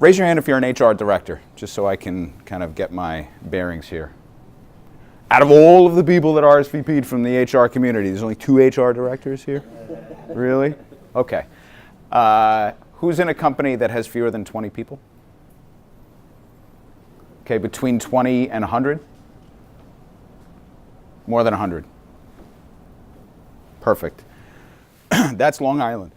Raise your hand if you're an HR director, just so I can kind of get my bearings here. Out of all of the people that RSVP'd from the HR community, there's only 2 HR directors here? Really? Okay. Who's in a company that has fewer than 20 people? Okay, between 20 and 100? More than 100. Perfect. That's Long Island.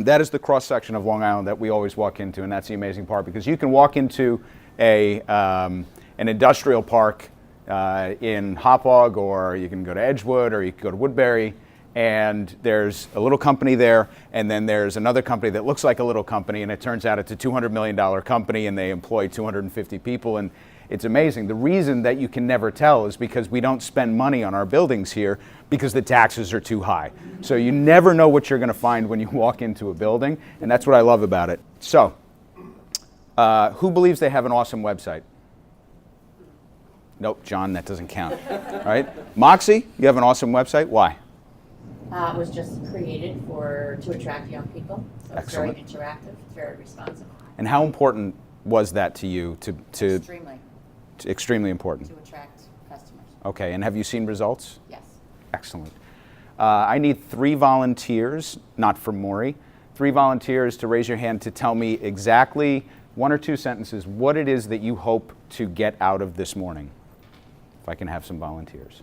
That is the cross-section of Long Island that we always walk into, and that's the amazing part, because you can walk into an industrial park in Hauppauge, or you can go to Edgewood, or you can go to Woodbury, and there's a little company there, and then there's another company that looks like a little company, and it turns out it's a $200 million company, and they employ 250 people, and it's amazing. The reason that you can never tell is because we don't spend money on our buildings here because the taxes are too high. So you never know what you're going to find when you walk into a building, and that's what I love about it. So, who believes they have an awesome website? Nope, John, that doesn't count. All right, Moxie, you have an awesome website. Why? It was just created to attract young people. So it's very Excellent. interactive, it's very responsive. And how important was that to you? Extremely. Extremely important. To attract customers. Okay, and have you seen results? Yes. Excellent. I need 3 volunteers, not from Morey, 3 volunteers to raise your hand to tell me exactly 1 or 2 sentences what it is that you hope to get out of this morning. If I can have some volunteers.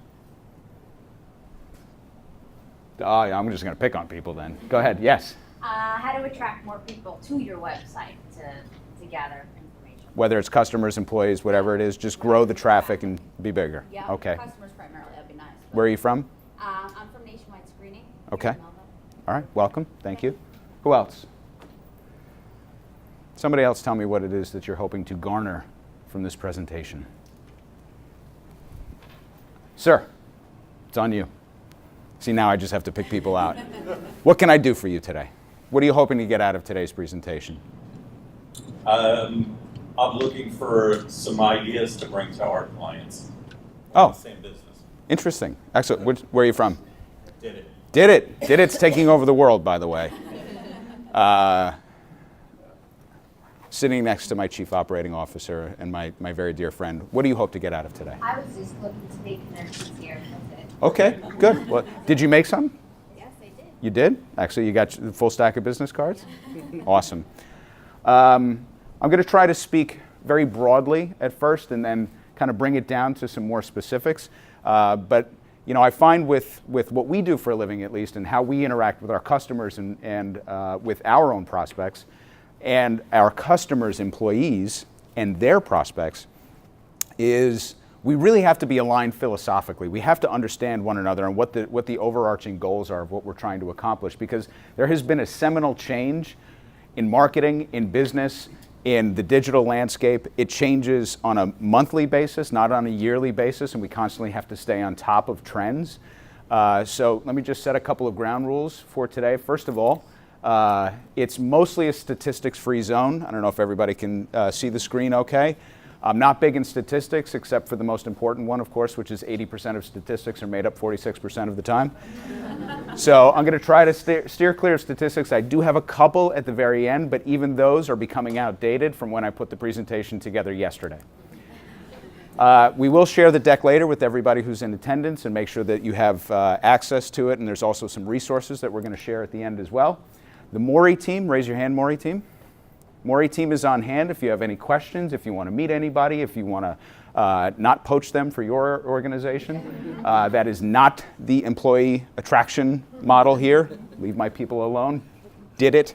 I'm just going to pick on people then. Go ahead. Yes. How to attract more people to your website to gather information. Whether it's customers, employees, whatever it is, just grow the traffic and be bigger. Yeah. Okay. Customers primarily, that'd be nice. Where are you from? I'm from Nationwide Screening. Okay. in Melville. All right. Welcome. Thank you. Who else? Somebody else tell me what it is that you're hoping to garner from this presentation. Sir, it's on you. See, now I just have to pick people out. What can I do for you today? What are you hoping to get out of today's presentation? I'm looking for some ideas to bring to our clients. Oh. Same business. Interesting. Excellent. Where are you from? Did it. Did it. Did it's taking over the world, by the way. Sitting next to my chief operating officer and my very dear friend. What do you hope to get out of today? I was just looking to make connections here. That's it. Okay, good. Well, did you make some? Yes, I did. You did? Actually, you got the full stack of business cards? Awesome. I'm going to try to speak very broadly at first and then kind of bring it down to some more specifics. But you know, I find with what we do for a living, at least, and how we interact with our customers and with our own prospects and our customers' employees and their prospects, is we really have to be aligned philosophically. We have to understand one another and what the overarching goals are of what we're trying to accomplish, because there has been a seminal change in marketing, in business, in the digital landscape. It changes on a monthly basis, not on a yearly basis, and we constantly have to stay on top of trends. So let me just set a couple of ground rules for today. First of all, it's mostly a statistics-free zone. I don't know if everybody can see the screen okay. I'm not big in statistics, except for the most important one, of course, which is 80% of statistics are made up 46% of the time. So I'm going to try to steer clear of statistics. I do have a couple at the very end, but even those are becoming outdated from when I put the presentation together yesterday. We will share the deck later with everybody who's in attendance and make sure that you have access to it, and there's also some resources that we're going to share at the end as well. The Morey team, raise your hand, Morey team. Morey team is on hand if you have any questions, if you want to meet anybody, if you want to not poach them for your organization. That is not the employee attraction model here. Leave my people alone. Did it.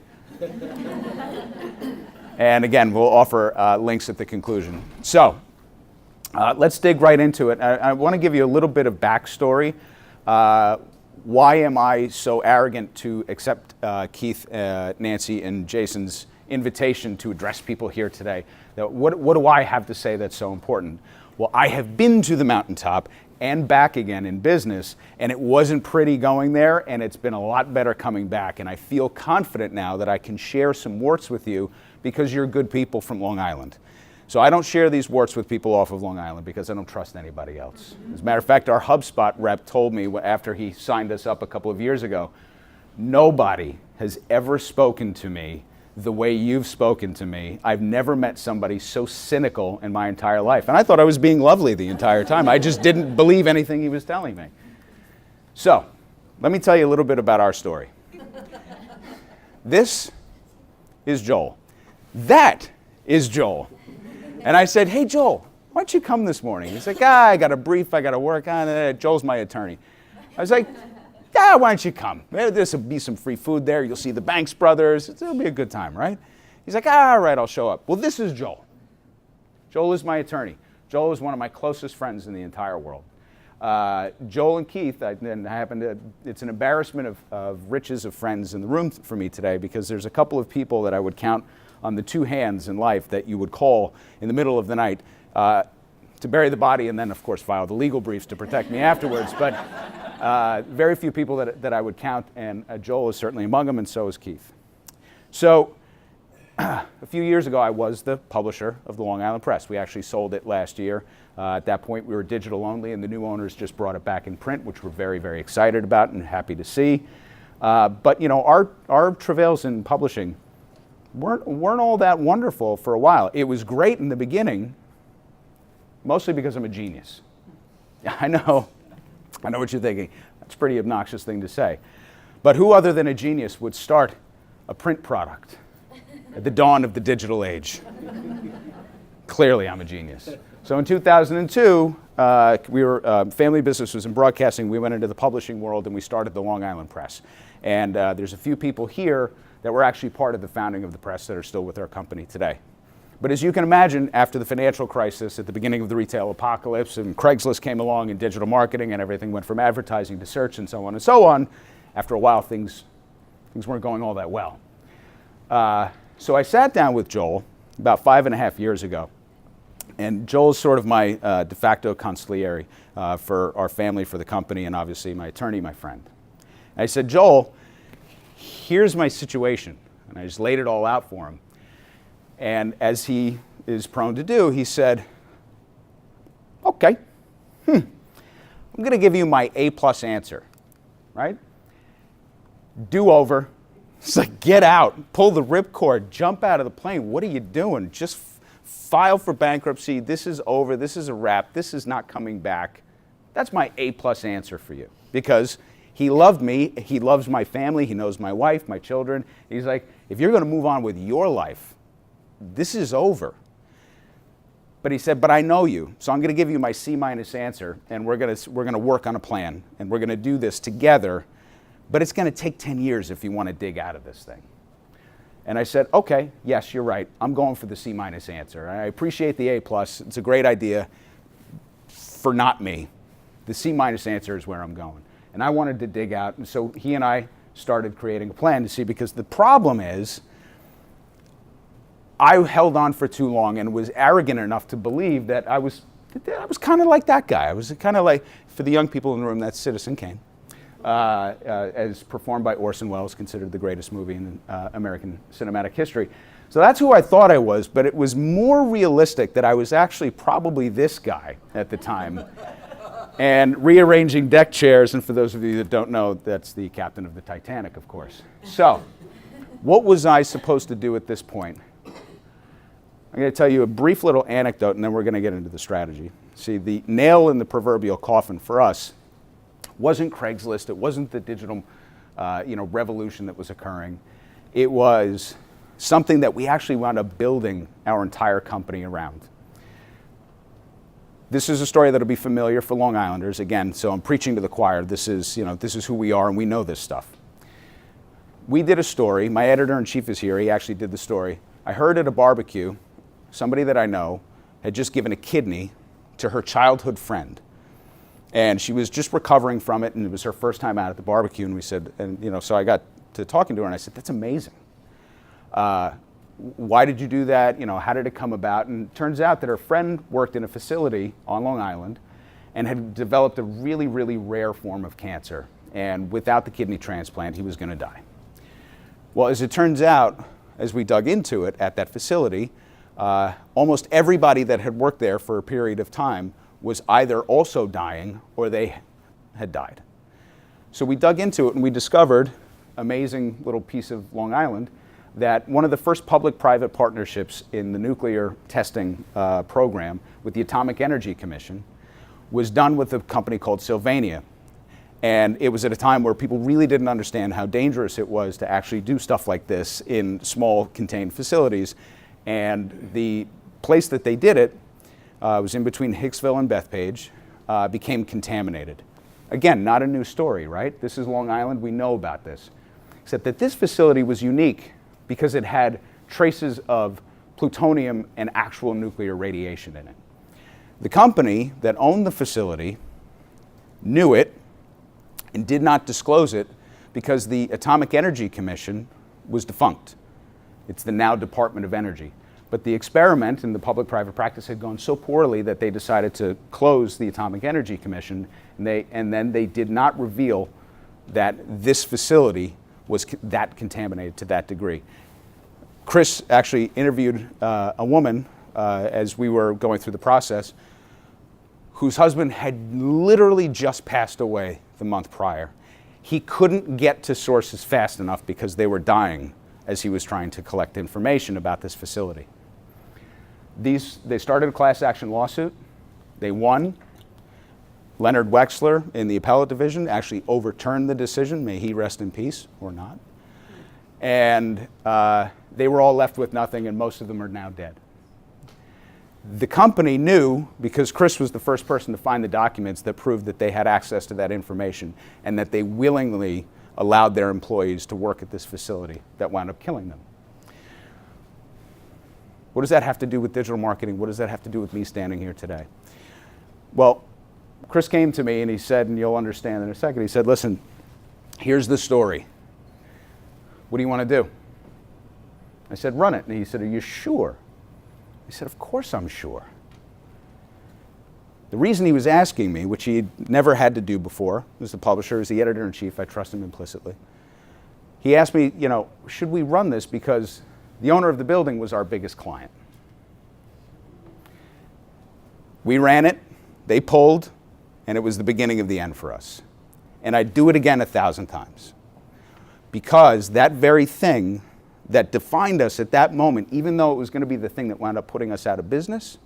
And again, we'll offer links at the conclusion. So let's dig right into it. I want to give you a little bit of backstory. Why am I so arrogant to accept Keith, Nancy, and Jason's invitation to address people here today? What do I have to say that's so important? Well, I have been to the mountaintop and back again in business, and it wasn't pretty going there, and it's been a lot better coming back. And I feel confident now that I can share some warts with you because you're good people from Long Island. So I don't share these warts with people off of Long Island because I don't trust anybody else. As a matter of fact, our HubSpot rep told me after he signed us up a couple of years ago, nobody has ever spoken to me the way you've spoken to me. I've never met somebody so cynical in my entire life. And I thought I was being lovely the entire time. I just didn't believe anything he was telling me. So, let me tell you a little bit about our story. This is Joel. That is Joel. And I said, hey, Joel, why don't you come this morning? He's like, I got a brief I got to work on. Joel's my attorney. I was like, why don't you come? There'll be some free food there. You'll see the Banks brothers. It'll be a good time, right? He's like, all right, I'll show up. Well, this is Joel. Joel is my attorney. Joel is one of my closest friends in the entire world. Joel and Keith, it's an embarrassment of riches of friends in the room for me today, because there's a couple of people that I would count on the two hands in life that you would call in the middle of the night to bury the body, and then, of course, file the legal briefs to protect me afterwards. But very few people that I would count, and Joel is certainly among them, and so is Keith. So a few years ago, I was the publisher of the Long Island Press. We actually sold it last year. At that point, we were digital only, and the new owners just brought it back in print, which we're very, very excited about and happy to see. But you know, our travails in publishing weren't all that wonderful for a while. It was great in the beginning, mostly because I'm a genius. I know what you're thinking. That's a pretty obnoxious thing to say. But who other than a genius would start a print product at the dawn of the digital age? Clearly, I'm a genius. So in 2002, family business was in broadcasting. We went into the publishing world and we started the Long Island Press. And there's a few people here that were actually part of the founding of the press that are still with our company today. But as you can imagine, after the financial crisis, at the beginning of the retail apocalypse, and Craigslist came along and digital marketing, and everything went from advertising to search and so on and so on, after a while things weren't going all that well. So I sat down with Joel about 5.5 years ago. And Joel's sort of my de facto consigliere for our family, for the company, and obviously my attorney, my friend. And I said, Joel, here's my situation. And I just laid it all out for him. And as he is prone to do, he said, okay, I'm going to give you my A+ answer, right? Do over. It's like, get out, pull the ripcord, jump out of the plane. What are you doing? Just file for bankruptcy. This is over. This is a wrap. This is not coming back. That's my A+ answer for you, because he loved me. He loves my family. He knows my wife, my children. He's like, if you're going to move on with your life, this is over. But he said, but I know you, so I'm going to give you my C- answer, and we're going to work on a plan, and we're going to do this together, but it's going to take 10 years if you want to dig out of this thing. And I said, okay, yes, you're right. I'm going for the C- answer. I appreciate the A+. It's a great idea for not me. The C- answer is where I'm going. And I wanted to dig out, and so he and I started creating a plan to see, because the problem is, I held on for too long and was arrogant enough to believe that I was kind of like that guy. I was kind of like, for the young people in the room, that's Citizen Kane, as performed by Orson Welles, considered the greatest movie in American cinematic history. So that's who I thought I was, but it was more realistic that I was actually probably this guy at the time, and rearranging deck chairs, and for those of you that don't know, that's the captain of the Titanic, of course. So, what was I supposed to do at this point? I'm going to tell you a brief little anecdote, and then we're going to get into the strategy. See, the nail in the proverbial coffin for us wasn't Craigslist. It wasn't the digital revolution that was occurring. It was something that we actually wound up building our entire company around. This is a story that'll be familiar for Long Islanders. Again, so I'm preaching to the choir. This is who we are, and we know this stuff. We did a story. My editor-in-chief is here. He actually did the story. I heard at a barbecue, somebody that I know had just given a kidney to her childhood friend. And she was just recovering from it, and it was her first time out at the barbecue. And we said, so I got to talking to her, and I said, that's amazing. Why did you do that? How did it come about? And it turns out that her friend worked in a facility on Long Island and had developed a really, really rare form of cancer. And without the kidney transplant, he was going to die. Well, as it turns out, as we dug into it at that facility, almost everybody that had worked there for a period of time was either also dying or they had died. So we dug into it and we discovered, amazing little piece of Long Island, that one of the first public-private partnerships in the nuclear testing program with the Atomic Energy Commission was done with a company called Sylvania. And it was at a time where people really didn't understand how dangerous it was to actually do stuff like this in small contained facilities. And the place that they did it was in between Hicksville and Bethpage, became contaminated. Again, not a new story, right? This is Long Island, we know about this. Except that this facility was unique because it had traces of plutonium and actual nuclear radiation in it. The company that owned the facility knew it and did not disclose it because the Atomic Energy Commission was defunct. It's the now Department of Energy. But the experiment in the public-private practice had gone so poorly that they decided to close the Atomic Energy Commission, and then they did not reveal that this facility was that contaminated to that degree. Chris actually interviewed a woman as we were going through the process whose husband had literally just passed away the month prior. He couldn't get to sources fast enough because they were dying as he was trying to collect information about this facility. They started a class action lawsuit. They won. Leonard Wexler in the appellate division actually overturned the decision. May he rest in peace, or not. And they were all left with nothing, and most of them are now dead. The company knew, because Chris was the first person to find the documents that proved that they had access to that information and that they willingly allowed their employees to work at this facility that wound up killing them. What does that have to do with digital marketing? What does that have to do with me standing here today? Well, Chris came to me and he said, and you'll understand in a second, he said, listen, here's the story. What do you want to do? I said, run it. And he said, are you sure? I said, of course I'm sure. The reason he was asking me, which he never had to do before, as the publisher, as the editor-in-chief, I trust him implicitly. He asked me, should we run this because the owner of the building was our biggest client. We ran it, they pulled, and it was the beginning of the end for us. And I'd do it again 1,000 times. Because that very thing that defined us at that moment, even though it was going to be the thing that wound up putting us out of business,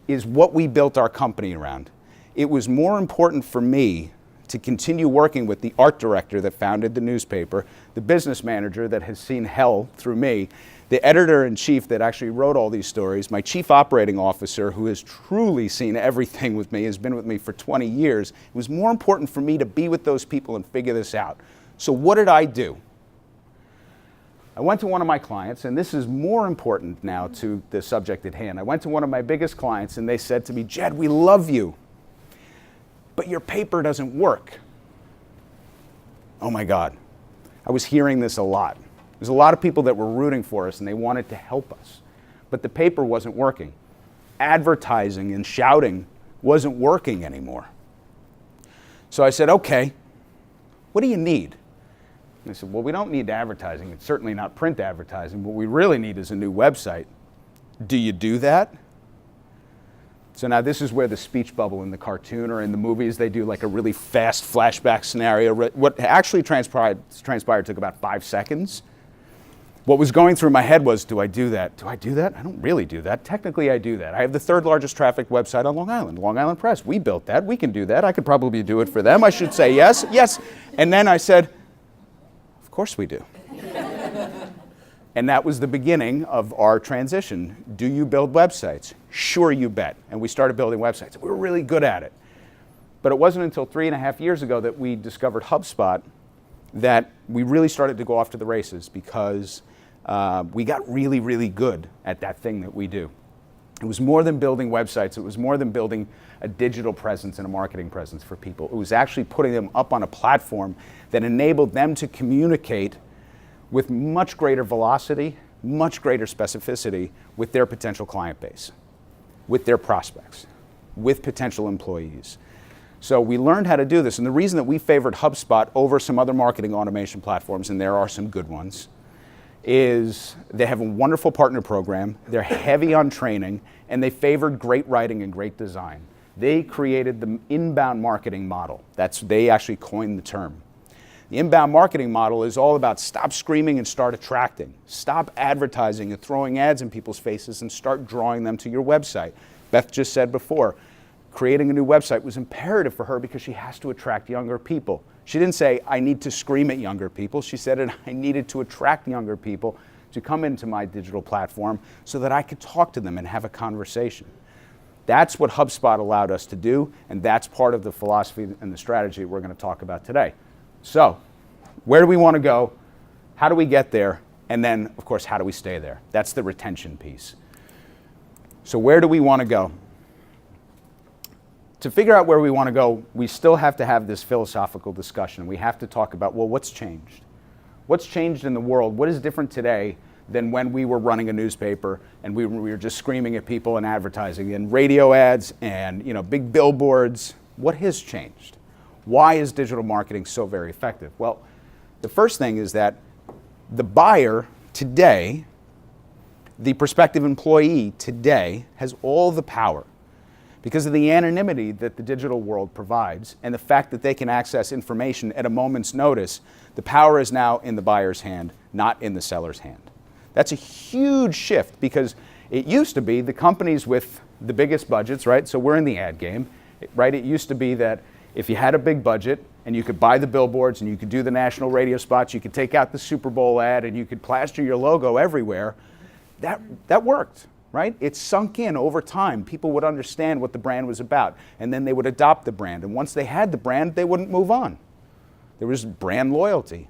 is what we built our company around. It was more important for me to continue working with the art director that founded the newspaper, the business manager that has seen hell through me, the editor-in-chief that actually wrote all these stories, my chief operating officer who has truly seen everything with me, has been with me for 20 years. It was more important for me to be with those people and figure this out. So what did I do? I went to one of my clients, and this is more important now to the subject at hand. I went to one of my biggest clients, and they said to me, Jed, we love you, but your paper doesn't work. Oh my God. I was hearing this a lot. There's a lot of people that were rooting for us, and they wanted to help us, but the paper wasn't working. Advertising and shouting wasn't working anymore. So I said, okay, what do you need? And they said, well, we don't need advertising. It's certainly not print advertising. What we really need is a new website. Do you do that? So now this is where the speech bubble in the cartoon or in the movies, they do like a really fast flashback scenario. What actually transpired took about 5 seconds. What was going through my head was, do I do that? Do I do that? I don't really do that. Technically, I do that. I have the 3rd largest traffic website on Long Island, Long Island Press. We built that. We can do that. I could probably do it for them. I should say yes, yes. And then I said, of course we do. And that was the beginning of our transition. Do you build websites? Sure, you bet. And we started building websites. We were really good at it. But it wasn't until 3.5 years ago that we discovered HubSpot that we really started to go off to the races because we got really, really good at that thing that we do. It was more than building websites. It was more than building a digital presence and a marketing presence for people. It was actually putting them up on a platform that enabled them to communicate with much greater velocity, much greater specificity with their potential client base, with their prospects, with potential employees. So we learned how to do this, and the reason that we favored HubSpot over some other marketing automation platforms, and there are some good ones, is they have a wonderful partner program, they're heavy on training, and they favored great writing and great design. They created the inbound marketing model. They actually coined the term. The inbound marketing model is all about stop screaming and start attracting. Stop advertising and throwing ads in people's faces and start drawing them to your website. Beth just said before, creating a new website was imperative for her because she has to attract younger people. She didn't say, I need to scream at younger people. She said, I needed to attract younger people to come into my digital platform so that I could talk to them and have a conversation. That's what HubSpot allowed us to do, and that's part of the philosophy and the strategy we're going to talk about today. So, where do we want to go? How do we get there? And then, of course, how do we stay there? That's the retention piece. So where do we want to go? To figure out where we want to go, we still have to have this philosophical discussion. We have to talk about, well, what's changed? What's changed in the world? What is different today than when we were running a newspaper and we were just screaming at people and advertising and radio ads and big billboards? What has changed? Why is digital marketing so very effective? Well, the first thing is that the buyer today, the prospective employee today, has all the power because of the anonymity that the digital world provides and the fact that they can access information at a moment's notice. The power is now in the buyer's hand, not in the seller's hand. That's a huge shift because it used to be the companies with the biggest budgets, right? So we're in the ad game, right? It used to be that if you had a big budget and you could buy the billboards and you could do the national radio spots, you could take out the Super Bowl ad and you could plaster your logo everywhere, that worked, right? It sunk in over time. People would understand what the brand was about and then they would adopt the brand. And once they had the brand, they wouldn't move on. There was brand loyalty.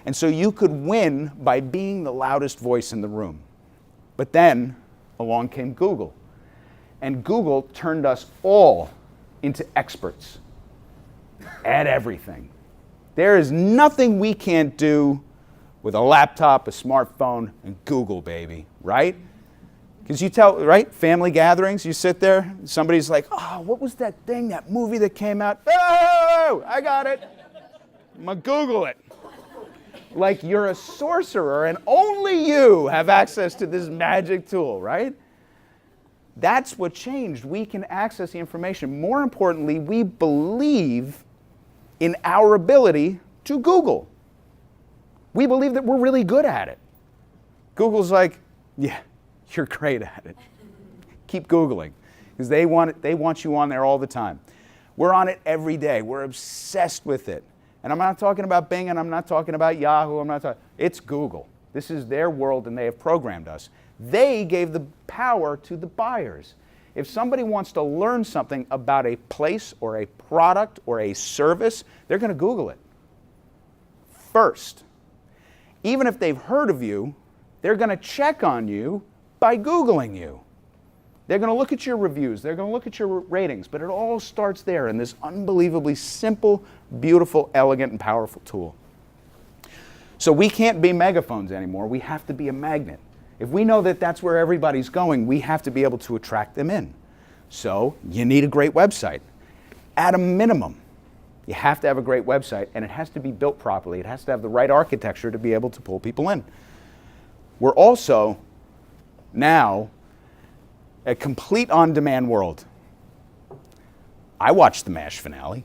And so you could win by being the loudest voice in the room. But then along came Google. And Google turned us all into experts at everything. There is nothing we can't do with a laptop, a smartphone, and Google, baby, right? Because you tell, right, family gatherings, you sit there, somebody's like, oh, what was that thing, that movie that came out? Oh, I got it. I'm gonna Google it. Like you're a sorcerer and only you have access to this magic tool, right? That's what changed. We can access the information. More importantly, we believe in our ability to Google. We believe that we're really good at it. Google's like, yeah, you're great at it. Keep Googling, because they want you on there all the time. We're on it every day. We're obsessed with it. And I'm not talking about Bing, and I'm not talking about Yahoo. It's Google. This is their world, and they have programmed us. They gave the power to the buyers. If somebody wants to learn something about a place or a product or a service, they're going to Google it first. Even if they've heard of you, they're going to check on you by Googling you. They're going to look at your reviews. They're going to look at your ratings. But it all starts there in this unbelievably simple, beautiful, elegant, and powerful tool. So we can't be megaphones anymore. We have to be a magnet. If we know that that's where everybody's going, we have to be able to attract them in. So you need a great website. At a minimum, you have to have a great website, and it has to be built properly. It has to have the right architecture to be able to pull people in. We're also now a complete on-demand world. I watched the MASH finale.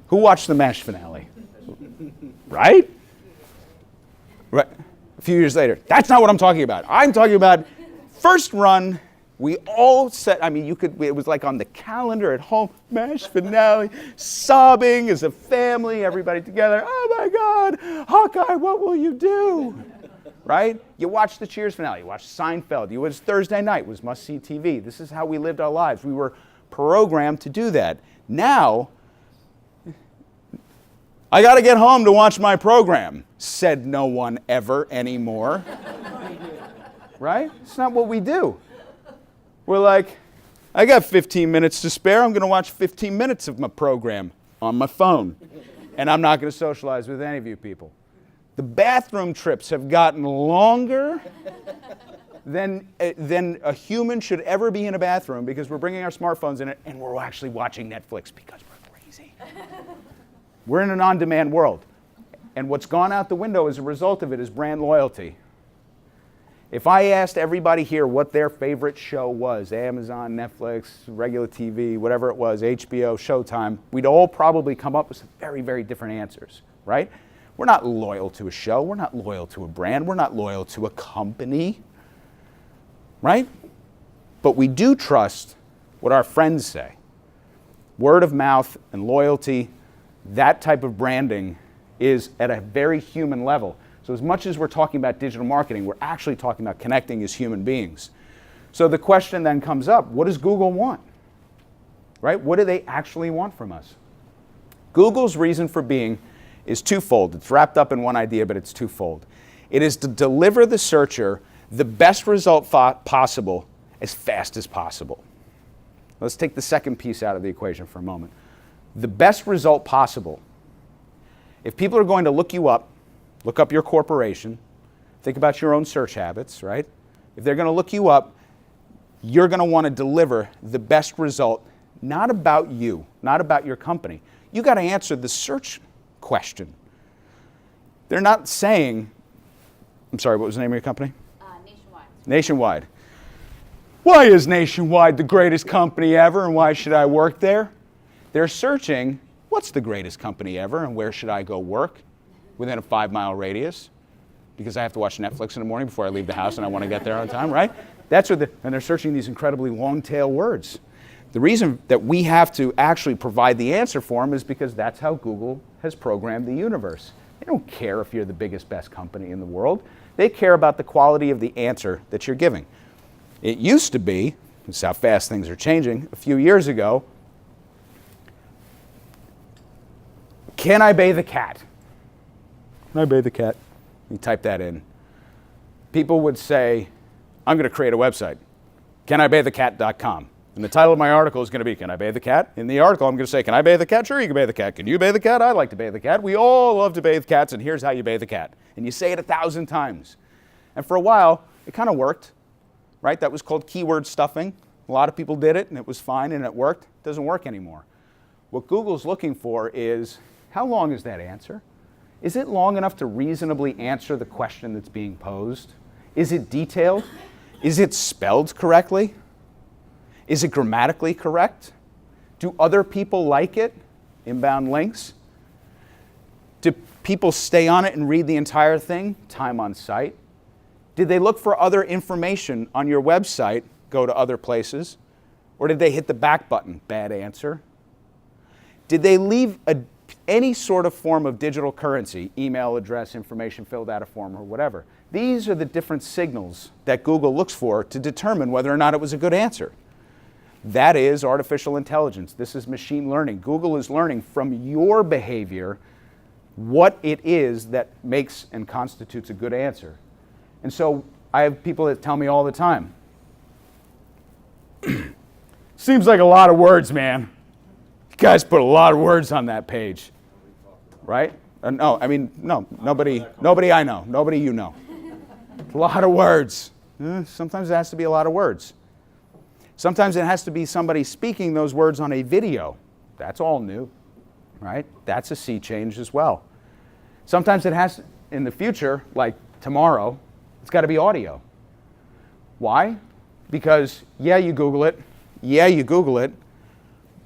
Who watched the MASH finale? Right? Right. A few years later. That's not what I'm talking about. I'm talking about first run. We all said, it was like on the calendar at home, MASH finale, sobbing as a family, everybody together. Oh my God, Hawkeye, what will you do? Right? You watch the Cheers finale, you watch Seinfeld, it was Thursday night, it was must-see TV. This is how we lived our lives. We were programmed to do that. Now, I got to get home to watch my program, said no one ever anymore. Right? It's not what we do. We're like, I got 15 minutes to spare. I'm going to watch 15 minutes of my program on my phone. And I'm not going to socialize with any of you people. The bathroom trips have gotten longer than a human should ever be in a bathroom because we're bringing our smartphones in it and we're actually watching Netflix because we're crazy. We're in an on-demand world. And what's gone out the window as a result of it is brand loyalty. If I asked everybody here what their favorite show was, Amazon, Netflix, regular TV, whatever it was, HBO, Showtime, we'd all probably come up with some very, very different answers, right? We're not loyal to a show. We're not loyal to a brand. We're not loyal to a company, right? But we do trust what our friends say. Word of mouth and loyalty, that type of branding is at a very human level. So as much as we're talking about digital marketing, we're actually talking about connecting as human beings. So the question then comes up, what does Google want? Right? What do they actually want from us? Google's reason for being is twofold. It's wrapped up in one idea, but it's twofold. It is to deliver the searcher the best result possible as fast as possible. Let's take the second piece out of the equation for a moment. The best result possible. If people are going to look you up, look up your corporation, think about your own search habits, right? If they're going to look you up, you're going to want to deliver the best result, not about you, not about your company. You got to answer the search question. They're not saying, I'm sorry, what was the name of your company? Nationwide. Nationwide. Why is Nationwide the greatest company ever and why should I work there? They're searching, what's the greatest company ever and where should I go work within a 5-mile radius? Because I have to watch Netflix in the morning before I leave the house and I want to get there on time, right? That's what and they're searching these incredibly long tail words. The reason that we have to actually provide the answer for them is because that's how Google has programmed the universe. They don't care if you're the biggest, best company in the world. They care about the quality of the answer that you're giving. It used to be, this is how fast things are changing, a few years ago, can I bathe a cat? Can I bathe a cat? You type that in. People would say, I'm going to create a website, canibathe-a-cat.com. And the title of my article is going to be, Can I Bathe the Cat? In the article, I'm going to say, Can I bathe the cat? Sure, you can bathe the cat. Can you bathe the cat? I like to bathe the cat. We all love to bathe cats, and here's how you bathe the cat. And you say it 1,000 times. And for a while, it kind of worked, right? That was called keyword stuffing. A lot of people did it, and it was fine, and it worked. It doesn't work anymore. What Google's looking for is, how long is that answer? Is it long enough to reasonably answer the question that's being posed? Is it detailed? Is it spelled correctly? Is it grammatically correct? Do other people like it? Inbound links? Do people stay on it and read the entire thing? Time on site? Did they look for other information on your website, go to other places? Or did they hit the back button? Bad answer. Did they leave any sort of form of digital currency, email address, information filled out a form, or whatever? These are the different signals that Google looks for to determine whether or not it was a good answer. That is artificial intelligence. This is machine learning. Google is learning from your behavior what it is that makes and constitutes a good answer. And so I have people that tell me all the time, seems like a lot of words, man. You guys put a lot of words on that page, right? No, I mean, no, nobody I know, nobody you know. A lot of words. Sometimes it has to be a lot of words. Sometimes it has to be somebody speaking those words on a video. That's all new, right? That's a sea change as well. Sometimes it has, in the future, like tomorrow, it's got to be audio. Why? Because, yeah, you Google it,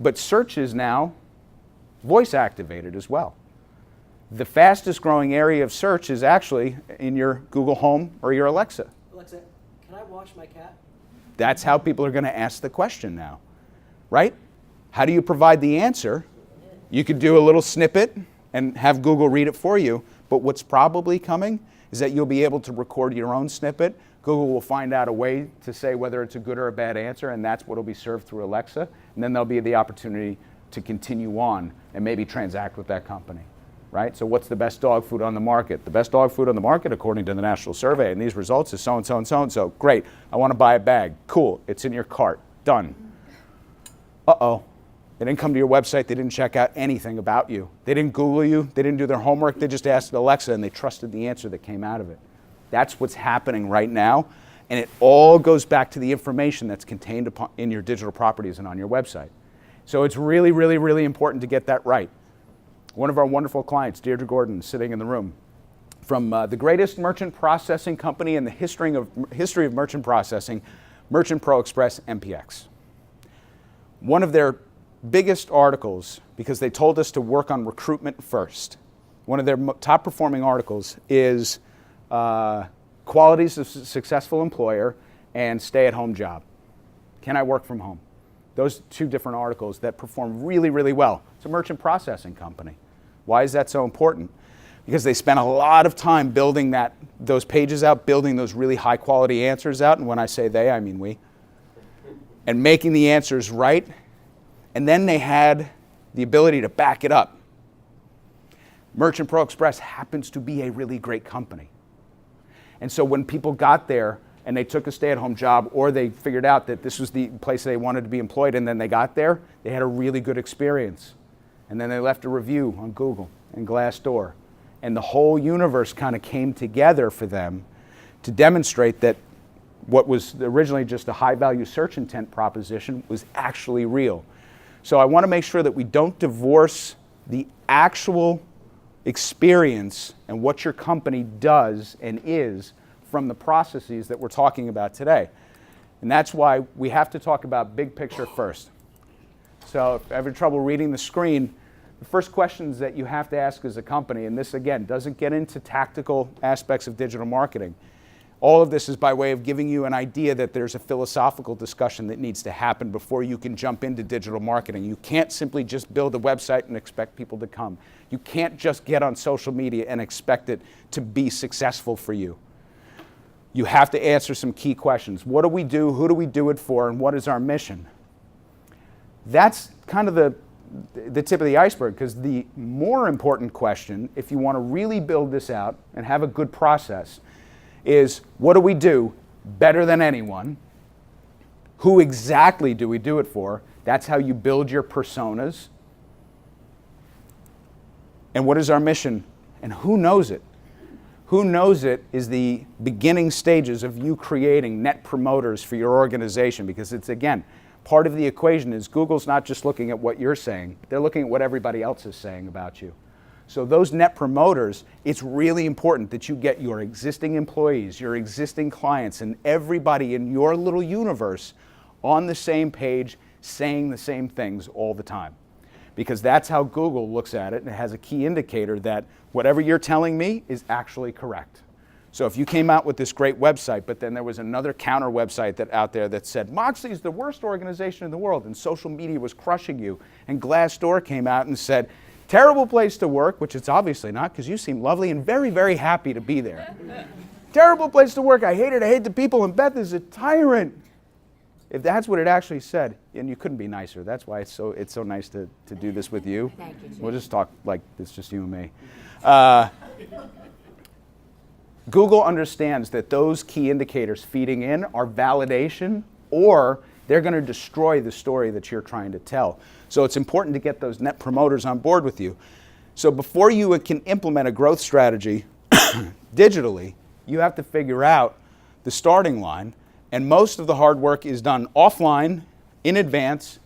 but search is now voice activated as well. The fastest growing area of search is actually in your Google Home or your Alexa. Alexa, can I wash my cat? That's how people are going to ask the question now, right? How do you provide the answer? You could do a little snippet and have Google read it for you, but what's probably coming is that you'll be able to record your own snippet. Google will find out a way to say whether it's a good or a bad answer, and that's what will be served through Alexa, and then there'll be the opportunity to continue on and maybe transact with that company. Right? So what's the best dog food on the market? The best dog food on the market, according to the national survey, and these results is so-and-so and so-and-so. Great. I want to buy a bag. Cool. It's in your cart. Done. Uh-oh. They didn't come to your website. They didn't check out anything about you. They didn't Google you. They didn't do their homework. They just asked Alexa, and they trusted the answer that came out of it. That's what's happening right now, and it all goes back to the information that's contained in your digital properties and on your website. So it's really, really, really important to get that right. One of our wonderful clients, Deirdre Gordon, sitting in the room, from the greatest merchant processing company in the history of merchant processing, Merchant Pro Express, MPX. One of their biggest articles, because they told us to work on recruitment first, one of their top performing articles is qualities of successful employer and stay-at-home job. Can I work from home? Those two different articles that perform really, really well. It's a merchant processing company. Why is that so important? Because they spent a lot of time building those pages out, building those really high quality answers out, and when I say they, I mean we, and making the answers right, and then they had the ability to back it up. Merchant Pro Express happens to be a really great company. And so when people got there and they took a stay-at-home job, or they figured out that this was the place they wanted to be employed, and then they got there, they had a really good experience. And then they left a review on Google and Glassdoor. And the whole universe kind of came together for them to demonstrate that what was originally just a high-value search intent proposition was actually real. So I want to make sure that we don't divorce the actual experience and what your company does and is from the processes that we're talking about today. And that's why we have to talk about big picture first. So if you're having trouble reading the screen, the first questions that you have to ask as a company, and this again doesn't get into tactical aspects of digital marketing. All of this is by way of giving you an idea that there's a philosophical discussion that needs to happen before you can jump into digital marketing. You can't simply just build a website and expect people to come. You can't just get on social media and expect it to be successful for you. You have to answer some key questions. What do we do? Who do we do it for? And what is our mission? That's kind of the tip of the iceberg, because the more important question, if you want to really build this out and have a good process, is what do we do better than anyone? Who exactly do we do it for? That's how you build your personas. And what is our mission? And who knows it? Who knows it is the beginning stages of you creating net promoters for your organization, because it's, again, part of the equation is Google's not just looking at what you're saying, they're looking at what everybody else is saying about you. So those net promoters, it's really important that you get your existing employees, your existing clients, and everybody in your little universe on the same page, saying the same things all the time. Because that's how Google looks at it, and it has a key indicator that whatever you're telling me is actually correct. So if you came out with this great website, but then there was another counter website out there that said, Moxie's the worst organization in the world, and social media was crushing you, and Glassdoor came out and said, terrible place to work, which it's obviously not, because you seem lovely and very, very happy to be there. Terrible place to work, I hate it, I hate the people, and Beth is a tyrant. If that's what it actually said, and you couldn't be nicer, that's why it's so nice to do this with you. Thank you. We'll just talk like it's just you and me. Google understands that those key indicators feeding in are validation, or they're going to destroy the story that you're trying to tell. So it's important to get those net promoters on board with you. So before you can implement a growth strategy digitally, you have to figure out the starting line, and most of the hard work is done offline, in advance,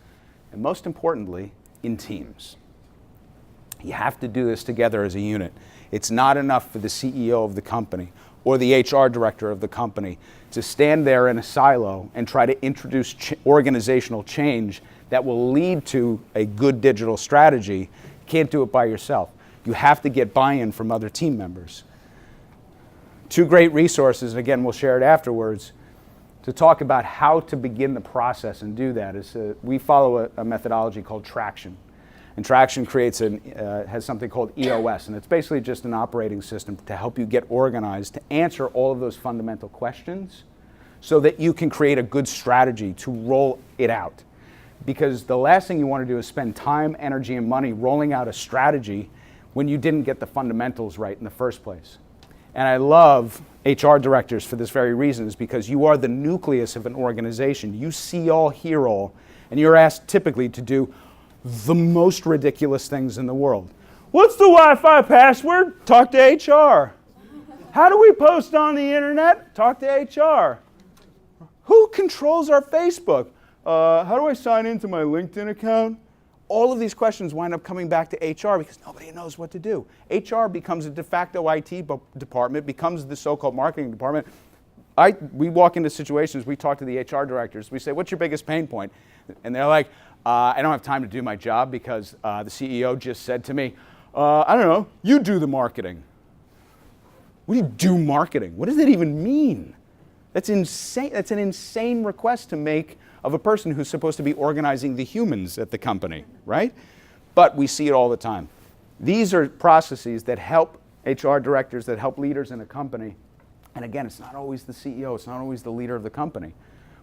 and most importantly, in teams. You have to do this together as a unit. It's not enough for the CEO of the company or the HR director of the company to stand there in a silo and try to introduce organizational change that will lead to a good digital strategy. You can't do it by yourself. You have to get buy-in from other team members. Two great resources, and again, we'll share it afterwards, to talk about how to begin the process and do that is we follow a methodology called Traction. And Traction has something called EOS, and it's basically just an operating system to help you get organized, to answer all of those fundamental questions so that you can create a good strategy to roll it out. Because the last thing you want to do is spend time, energy, and money rolling out a strategy when you didn't get the fundamentals right in the first place. And I love HR directors for this very reason, is because you are the nucleus of an organization. You see all, hear all, and you're asked typically to do the most ridiculous things in the world. What's the Wi-Fi password? Talk to HR. How do we post on the internet? Talk to HR. Who controls our Facebook? How do I sign into my LinkedIn account? All of these questions wind up coming back to HR because nobody knows what to do. HR becomes a de facto IT department, becomes the so-called marketing department. We walk into situations, we talk to the HR directors, we say, what's your biggest pain point? And they're like, I don't have time to do my job because the CEO just said to me, I don't know, you do the marketing. What do you do marketing? What does that even mean? That's insane. That's an insane request to make of a person who's supposed to be organizing the humans at the company, right? But we see it all the time. These are processes that help HR directors, that help leaders in a company. And again, it's not always the CEO, it's not always the leader of the company,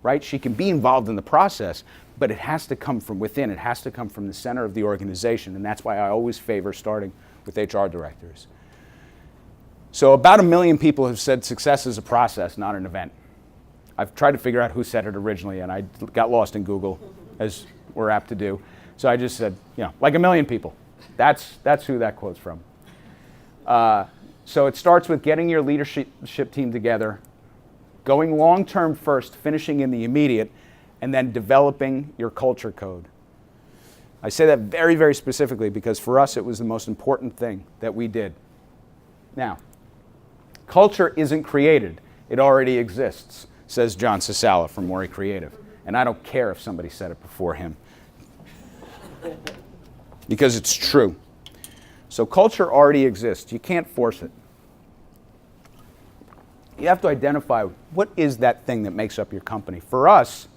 right? She can be involved in the process, but it has to come from within. It has to come from the center of the organization. And that's why I always favor starting with HR directors. So about 1 million people have said success is a process, not an event. I've tried to figure out who said it originally, and I got lost in Google, as we're apt to do. So I just said, like 1 million people. That's who that quote's from. So it starts with getting your leadership team together, going long-term first, finishing in the immediate, and then developing your culture code. I say that very, very specifically because for us it was the most important thing that we did. Now, culture isn't created, it already exists, says John Sasala from Morey Creative. And I don't care if somebody said it before him. Because it's true. So culture already exists. You can't force it. You have to identify what is that thing that makes up your company. For us,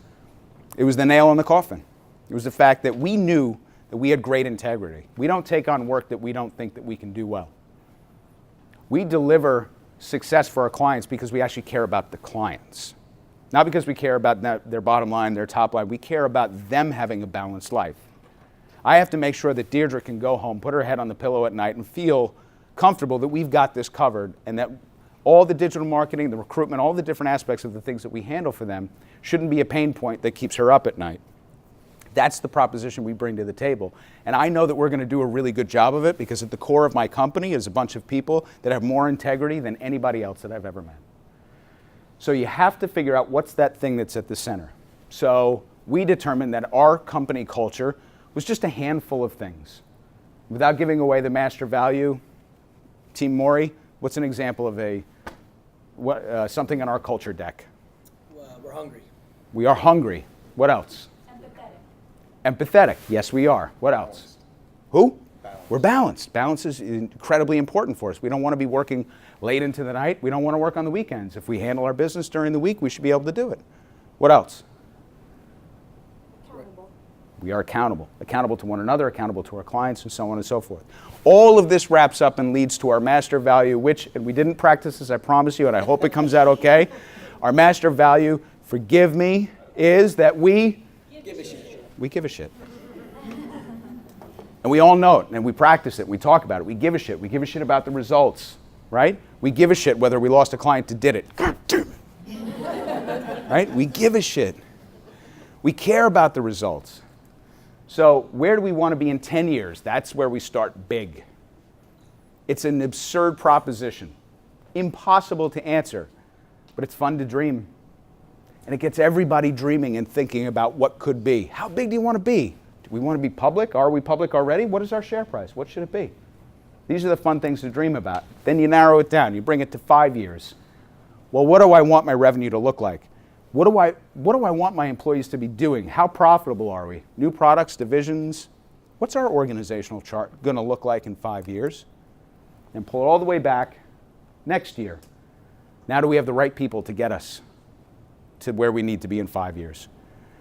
it was the nail in the coffin. It was the fact that we knew that we had great integrity. We don't take on work that we don't think that we can do well. We deliver success for our clients because we actually care about the clients. Not because we care about their bottom line, their top line. We care about them having a balanced life. I have to make sure that Deirdre can go home, put her head on the pillow at night, and feel comfortable that we've got this covered, and that all the digital marketing, the recruitment, all the different aspects of the things that we handle for them shouldn't be a pain point that keeps her up at night. That's the proposition we bring to the table. And I know that we're going to do a really good job of it because at the core of my company is a bunch of people that have more integrity than anybody else that I've ever met. So you have to figure out what's that thing that's at the center. So we determined that our company culture was just a handful of things. Without giving away the master value, Team Morey, what's an example of something on our culture deck? We're hungry. We are hungry. What else? Empathetic. Yes, we are. What else? Who? Balanced. We're balanced. Balance is incredibly important for us. We don't want to be working late into the night. We don't want to work on the weekends. If we handle our business during the week, we should be able to do it. What else? Accountable. We are accountable. Accountable to one another, accountable to our clients, and so on and so forth. All of this wraps up and leads to our master value, which, and we didn't practice this, I promise you, and I hope it comes out okay. Our master value, forgive me, is that we Give a shit. We give a shit. And we all know it, and we practice it, we talk about it. We give a shit. We give a shit about the results, right? We give a shit whether we lost a client to did it. God damn it. Right? We give a shit. We care about the results. So where do we want to be in 10 years? That's where we start big. It's an absurd proposition. Impossible to answer, but it's fun to dream. And it gets everybody dreaming and thinking about what could be. How big do you want to be? Do we want to be public? Are we public already? What is our share price? What should it be? These are the fun things to dream about. Then you narrow it down. You bring it to 5 years. Well, what do I want my revenue to look like? What do I want my employees to be doing? How profitable are we? New products, divisions? What's our organizational chart going to look like in 5 years? And pull it all the way back next year. Now do we have the right people to get us to where we need to be in 5 years?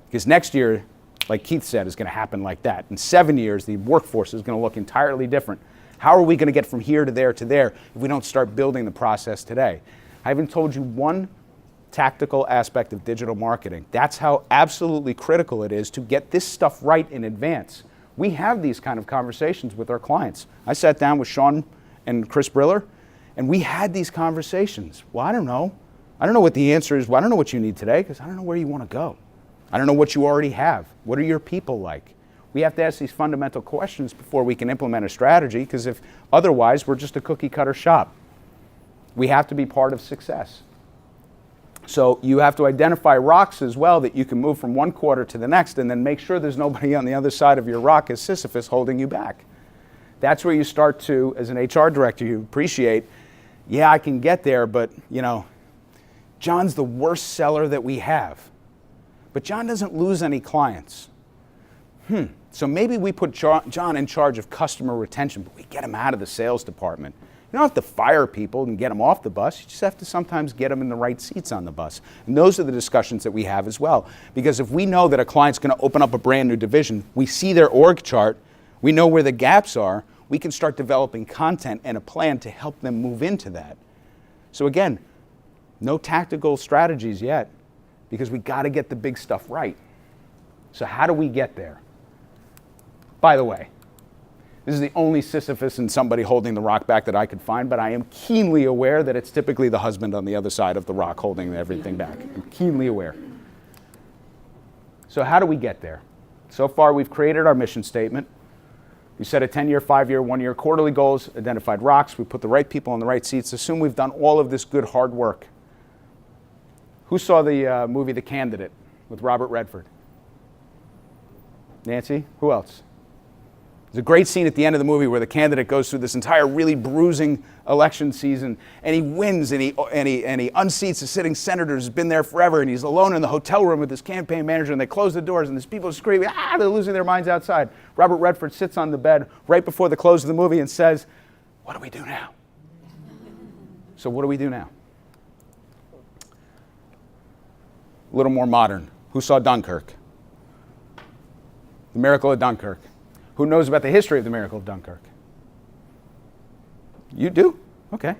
Because next year, like Keith said, is going to happen like that. In 7 years, the workforce is going to look entirely different. How are we going to get from here to there if we don't start building the process today? I haven't told you one tactical aspect of digital marketing. That's how absolutely critical it is to get this stuff right in advance. We have these kind of conversations with our clients. I sat down with Sean and Chris Briller, and we had these conversations. Well, I don't know. I don't know what the answer is. Well, I don't know what you need today because I don't know where you want to go. I don't know what you already have. What are your people like? We have to ask these fundamental questions before we can implement a strategy, because if otherwise, we're just a cookie cutter shop. We have to be part of success. So you have to identify rocks as well that you can move from one quarter to the next, and then make sure there's nobody on the other side of your rock as Sisyphus holding you back. That's where you start to, as an HR director, you appreciate, yeah, I can get there, but John's the worst seller that we have. But John doesn't lose any clients. So maybe we put John in charge of customer retention, but we get him out of the sales department. You don't have to fire people and get them off the bus. You just have to sometimes get them in the right seats on the bus. And those are the discussions that we have as well. Because if we know that a client's going to open up a brand new division, we see their org chart, we know where the gaps are, we can start developing content and a plan to help them move into that. So again, no tactical strategies yet, because we got to get the big stuff right. So how do we get there? By the way, this is the only Sisyphus and somebody holding the rock back that I could find, but I am keenly aware that it's typically the husband on the other side of the rock holding everything back. I'm keenly aware. So how do we get there? So far, we've created our mission statement. We set a 10-year, 5-year, 1-year quarterly goals, identified rocks. We put the right people in the right seats. Assume we've done all of this good, hard work. Who saw the movie The Candidate with Robert Redford? Nancy? Who else? There's a great scene at the end of the movie where the candidate goes through this entire really bruising election season, and he wins, and he unseats the sitting senators who's been there forever, and he's alone in the hotel room with his campaign manager, and they close the doors, and there's people screaming, they're losing their minds outside. Robert Redford sits on the bed right before the close of the movie and says, what do we do now? So what do we do now? A little more modern. Who saw Dunkirk? The Miracle of Dunkirk. Who knows about the history of the Miracle of Dunkirk? You do? Okay.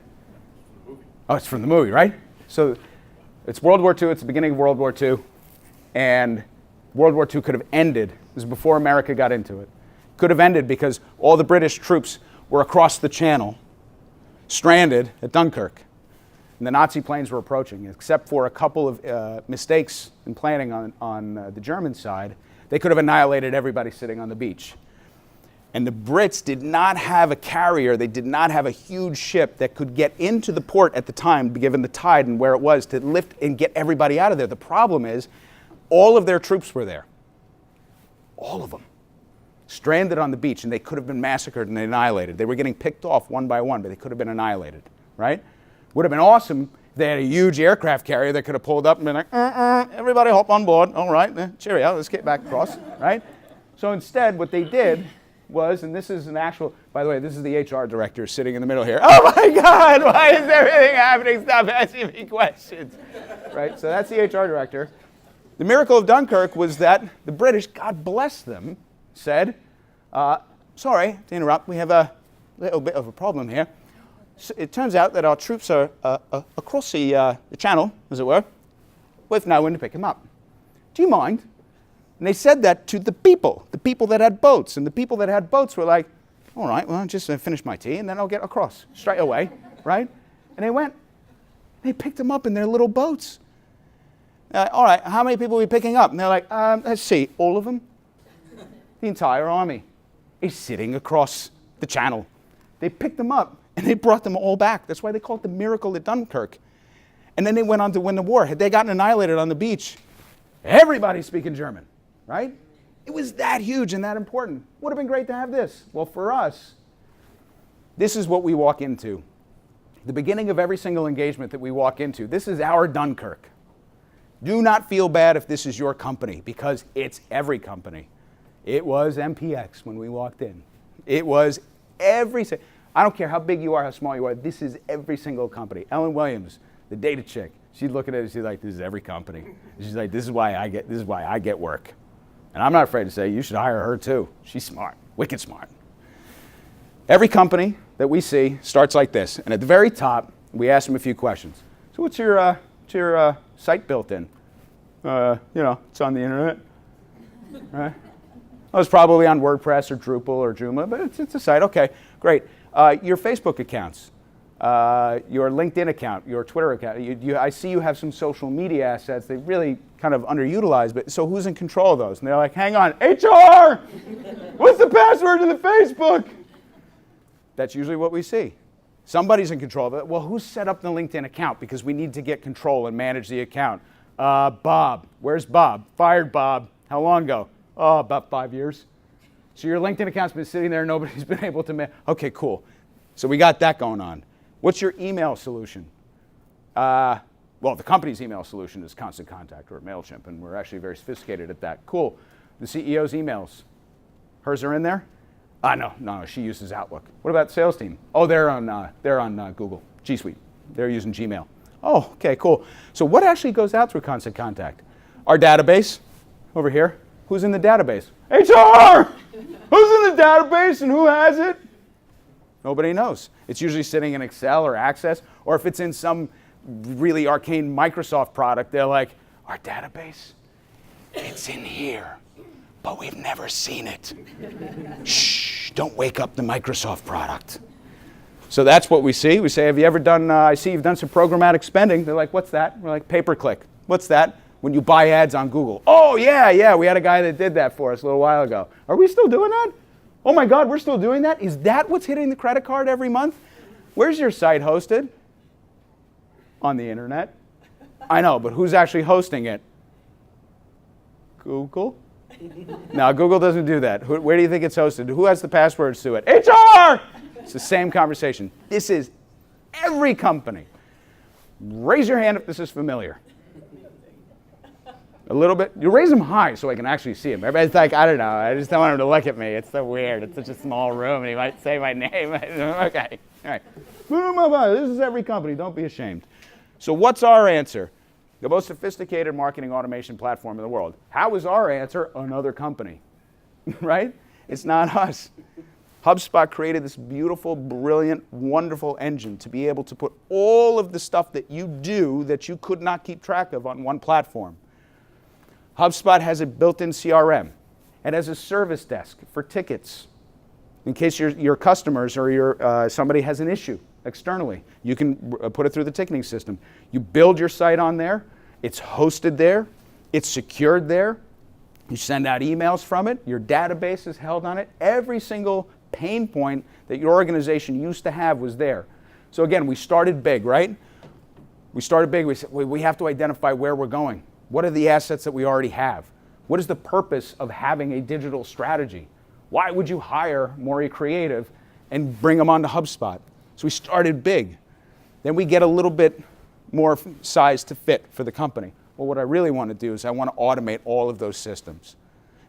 Oh, it's from the movie, right? So it's World War II, it's the beginning of World War II, and World War II could have ended. This is before America got into it. Could have ended because all the British troops were across the channel, stranded at Dunkirk. And the Nazi planes were approaching. Except for a couple of mistakes in planning on the German side, they could have annihilated everybody sitting on the beach. And the Brits did not have a carrier, they did not have a huge ship that could get into the port at the time, given the tide and where it was, to lift and get everybody out of there. The problem is, all of their troops were there. All of them. Stranded on the beach, and they could have been massacred and annihilated. They were getting picked off one by one, but they could have been annihilated, right? Would have been awesome if they had a huge aircraft carrier that could have pulled up and been like, everybody hop on board, all right, cheerio, let's get back across, right? So instead, what they did was, and this is an actual, by the way, this is the HR director sitting in the middle here. Oh my God, why is everything happening? Stop asking me questions, right? So that's the HR director. The miracle of Dunkirk was that the British, God bless them, said, sorry to interrupt, we have a little bit of a problem here. So it turns out that our troops are across the channel, as it were, with no one to pick them up. Do you mind? And they said that to the people that had boats. And the people that had boats were like, all right, well, I'll just finish my tea and then I'll get across straight away, right? And they went, they picked them up in their little boats. All right, how many people are we picking up? And they're like, let's see, all of them? The entire army is sitting across the channel. They picked them up and they brought them all back. That's why they call it the miracle at Dunkirk. And then they went on to win the war. Had they gotten annihilated on the beach, everybody's speaking German. Right? It was that huge and that important. Would have been great to have this. Well, for us, this is what we walk into. The beginning of every single engagement that we walk into, this is our Dunkirk. Do not feel bad if this is your company, because it's every company. It was MPX when we walked in. It was I don't care how big you are, how small you are, this is every single company. Ellen Williams, the data chick, she'd look at it and she's like, this is every company. She's like, this is why I get work. And I'm not afraid to say, you should hire her too. She's smart, wicked smart. Every company that we see starts like this. And at the very top, we ask them a few questions. So what's your site built in? It's on the internet, right? Oh, it's probably on WordPress or Drupal or Joomla, but it's a site. Okay, great. Your Facebook accounts, your LinkedIn account, your Twitter account. I see you have some social media assets. They really kind of underutilized, but so who's in control of those? And they're like, hang on, HR! What's the password to the Facebook? That's usually what we see. Somebody's in control of it. Well, who set up the LinkedIn account? Because we need to get control and manage the account. Bob. Where's Bob? Fired Bob. How long ago? Oh, about 5 years. So your LinkedIn account's been sitting there, nobody's been able to manage. Okay, cool. So we got that going on. What's your email solution? Well, the company's email solution is Constant Contact or MailChimp, and we're actually very sophisticated at that. Cool. The CEO's emails. Hers are in there? No, she uses Outlook. What about sales team? Oh, they're on Google, G Suite. They're using Gmail. Oh, okay, cool. So what actually goes out through Constant Contact? Our database, over here. Who's in the database? HR! Who's in the database and who has it? Nobody knows. It's usually sitting in Excel or Access, or if it's in some really arcane Microsoft product, they're like, our database, it's in here, but we've never seen it. Shh, don't wake up the Microsoft product. So that's what we see. We say, have you ever done, I see you've done some programmatic spending. They're like, what's that? We're like, pay-per-click. What's that? When you buy ads on Google. Oh, yeah, we had a guy that did that for us a little while ago. Are we still doing that? Oh my God, we're still doing that? Is that what's hitting the credit card every month? Where's your site hosted? On the internet. I know, but who's actually hosting it? Google? No, Google doesn't do that. Where do you think it's hosted? Who has the passwords to it? HR! It's the same conversation. This is every company. Raise your hand if this is familiar. A little bit. You raise them high so I can actually see them. Everybody's like, I don't know. I just don't want him to look at me. It's so weird. It's such a small room, and he might say my name. Okay. All right. This is every company. Don't be ashamed. So what's our answer? The most sophisticated marketing automation platform in the world. How is our answer? Another company. Right? It's not us. HubSpot created this beautiful, brilliant, wonderful engine to be able to put all of the stuff that you do that you could not keep track of on one platform. HubSpot has a built-in CRM. It has a service desk for tickets. In case your customers or somebody has an issue externally, you can put it through the ticketing system. You build your site on there. It's hosted there. It's secured there. You send out emails from it. Your database is held on it. Every single pain point that your organization used to have was there. So again, we started big, right? We started big. We said, we have to identify where we're going. What are the assets that we already have? What is the purpose of having a digital strategy? Why would you hire Morey Creative and bring them onto HubSpot? So we started big. Then we get a little bit more size to fit for the company. Well, what I really want to do is I want to automate all of those systems.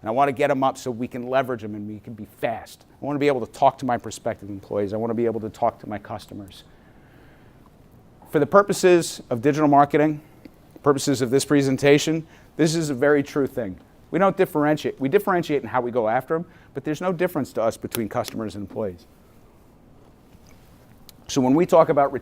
And I want to get them up so we can leverage them and we can be fast. I want to be able to talk to my prospective employees. I want to be able to talk to my customers. For the purposes of digital marketing, purposes of this presentation, this is a very true thing. We don't differentiate. We differentiate in how we go after them, but there's no difference to us between customers and employees. So when we talk about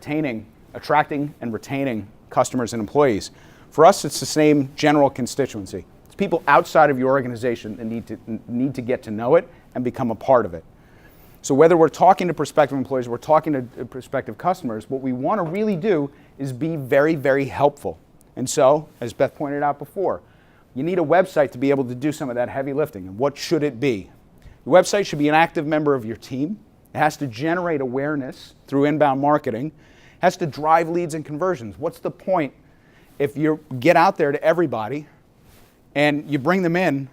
attracting and retaining customers and employees, for us it's the same general constituency. It's people outside of your organization that need to get to know it and become a part of it. So whether we're talking to prospective employees or we're talking to prospective customers, what we want to really do is be very, very helpful. And so, as Beth pointed out before, you need a website to be able to do some of that heavy lifting. And what should it be? Your website should be an active member of your team. It has to generate awareness through inbound marketing. It has to drive leads and conversions. What's the point if you get out there to everybody and you bring them in,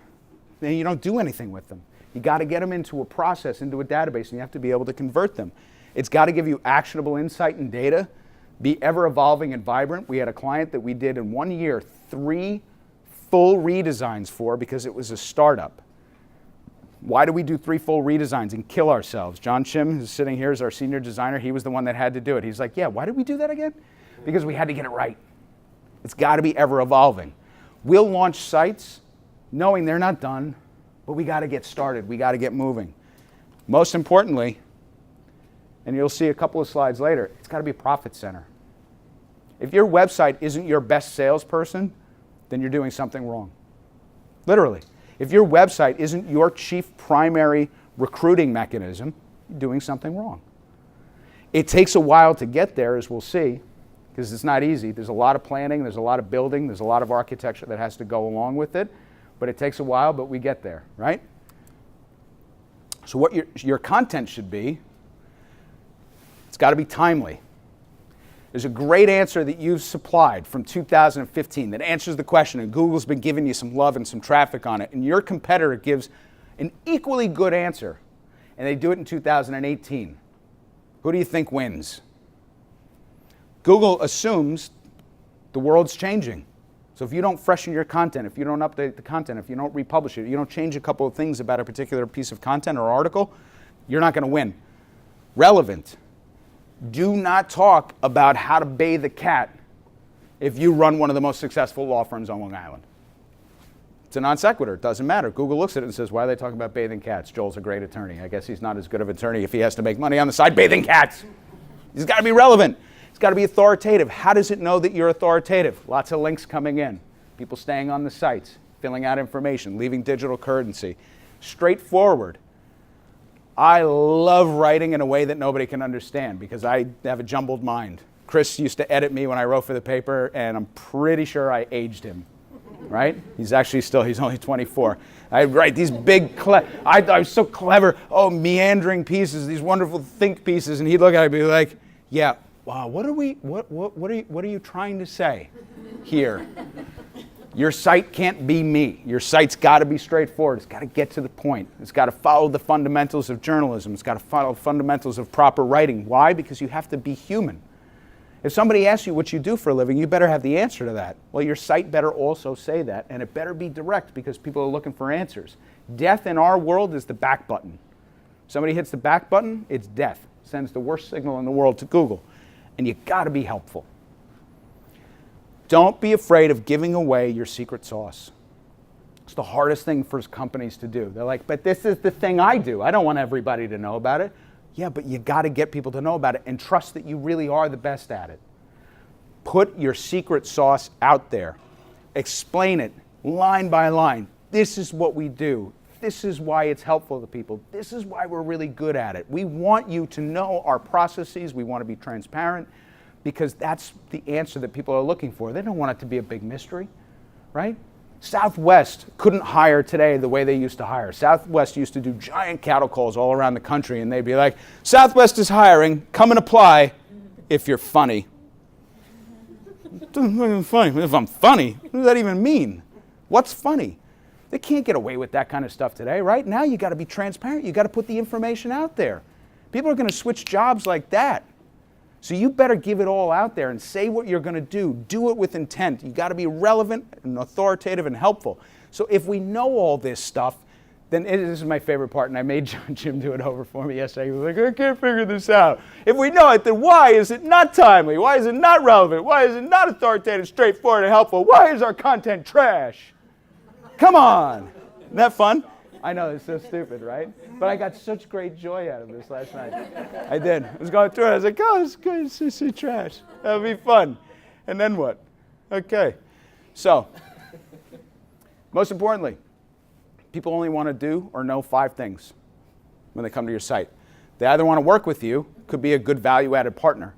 then you don't do anything with them? You got to get them into a process, into a database, and you have to be able to convert them. It's got to give you actionable insight and data. Be ever evolving and vibrant. We had a client that we did in 1 year 3 full redesigns for because it was a startup. Why do we do 3 full redesigns and kill ourselves? John Chim, who's sitting here, is our senior designer. He was the one that had to do it. He's like, yeah, why did we do that again? Because we had to get it right. It's got to be ever evolving. We'll launch sites knowing they're not done, but we got to get started. We got to get moving. Most importantly, and you'll see a couple of slides later, it's got to be a profit center. If your website isn't your best salesperson, then you're doing something wrong. Literally. If your website isn't your chief primary recruiting mechanism, you're doing something wrong. It takes a while to get there, as we'll see, because it's not easy. There's a lot of planning, there's a lot of building, there's a lot of architecture that has to go along with it, but it takes a while, but we get there, right? So what your content should be, it's got to be timely. There's a great answer that you've supplied from 2015 that answers the question, and Google's been giving you some love and some traffic on it, and your competitor gives an equally good answer, and they do it in 2018. Who do you think wins? Google assumes the world's changing. So if you don't freshen your content, if you don't update the content, if you don't republish it, you don't change a couple of things about a particular piece of content or article, you're not going to win. Relevant. Do not talk about how to bathe a cat if you run one of the most successful law firms on Long Island. It's a non sequitur. It doesn't matter. Google looks at it and says, why are they talking about bathing cats? Joel's a great attorney. I guess he's not as good of an attorney if he has to make money on the side bathing cats. He's got to be relevant. It's got to be authoritative. How does it know that you're authoritative? Lots of links coming in. People staying on the sites, filling out information, leaving digital currency. Straightforward. I love writing in a way that nobody can understand because I have a jumbled mind. Chris used to edit me when I wrote for the paper, and I'm pretty sure I aged him. Right? He's only 24. I write these big, I was so clever, meandering pieces, these wonderful think pieces, and he'd look at it and be like, yeah, wow, what are you trying to say here? Your site can't be me. Your site's got to be straightforward. It's got to get to the point. It's got to follow the fundamentals of journalism. It's got to follow the fundamentals of proper writing. Why? Because you have to be human. If somebody asks you what you do for a living, you better have the answer to that. Well, your site better also say that, and it better be direct because people are looking for answers. Death in our world is the back button. Somebody hits the back button, it's death. Sends the worst signal in the world to Google. And you got to be helpful. Don't be afraid of giving away your secret sauce. It's the hardest thing for companies to do. They're like, but this is the thing I do. I don't want everybody to know about it. Yeah, but you got to get people to know about it and trust that you really are the best at it. Put your secret sauce out there. Explain it line by line. This is what we do. This is why it's helpful to people. This is why we're really good at it. We want you to know our processes. We want to be transparent because that's the answer that people are looking for. They don't want it to be a big mystery, right? Southwest couldn't hire today the way they used to hire. Southwest used to do giant cattle calls all around the country, and they'd be like, Southwest is hiring, come and apply if you're funny. Funny. If I'm funny, what does that even mean? What's funny? They can't get away with that kind of stuff today, right? Now you got to be transparent. You got to put the information out there. People are going to switch jobs like that. So you better give it all out there and say what you're going to do. Do it with intent. You got to be relevant and authoritative and helpful. So if we know all this stuff, then this is my favorite part, and I made Jim do it over for me yesterday. He was like, I can't figure this out. If we know it, then why is it not timely? Why is it not relevant? Why is it not authoritative, straightforward, and helpful? Why is our content trash? Come on. Isn't that fun? I know, it's so stupid, right? But I got such great joy out of this last night. I did. I was going through it. I was like, oh, it's good. It's just trash. That'll be fun. And then what? Okay. So, most importantly, people only want to do or know 5 things when they come to your site. They either want to work with you, could be a good value-added partner.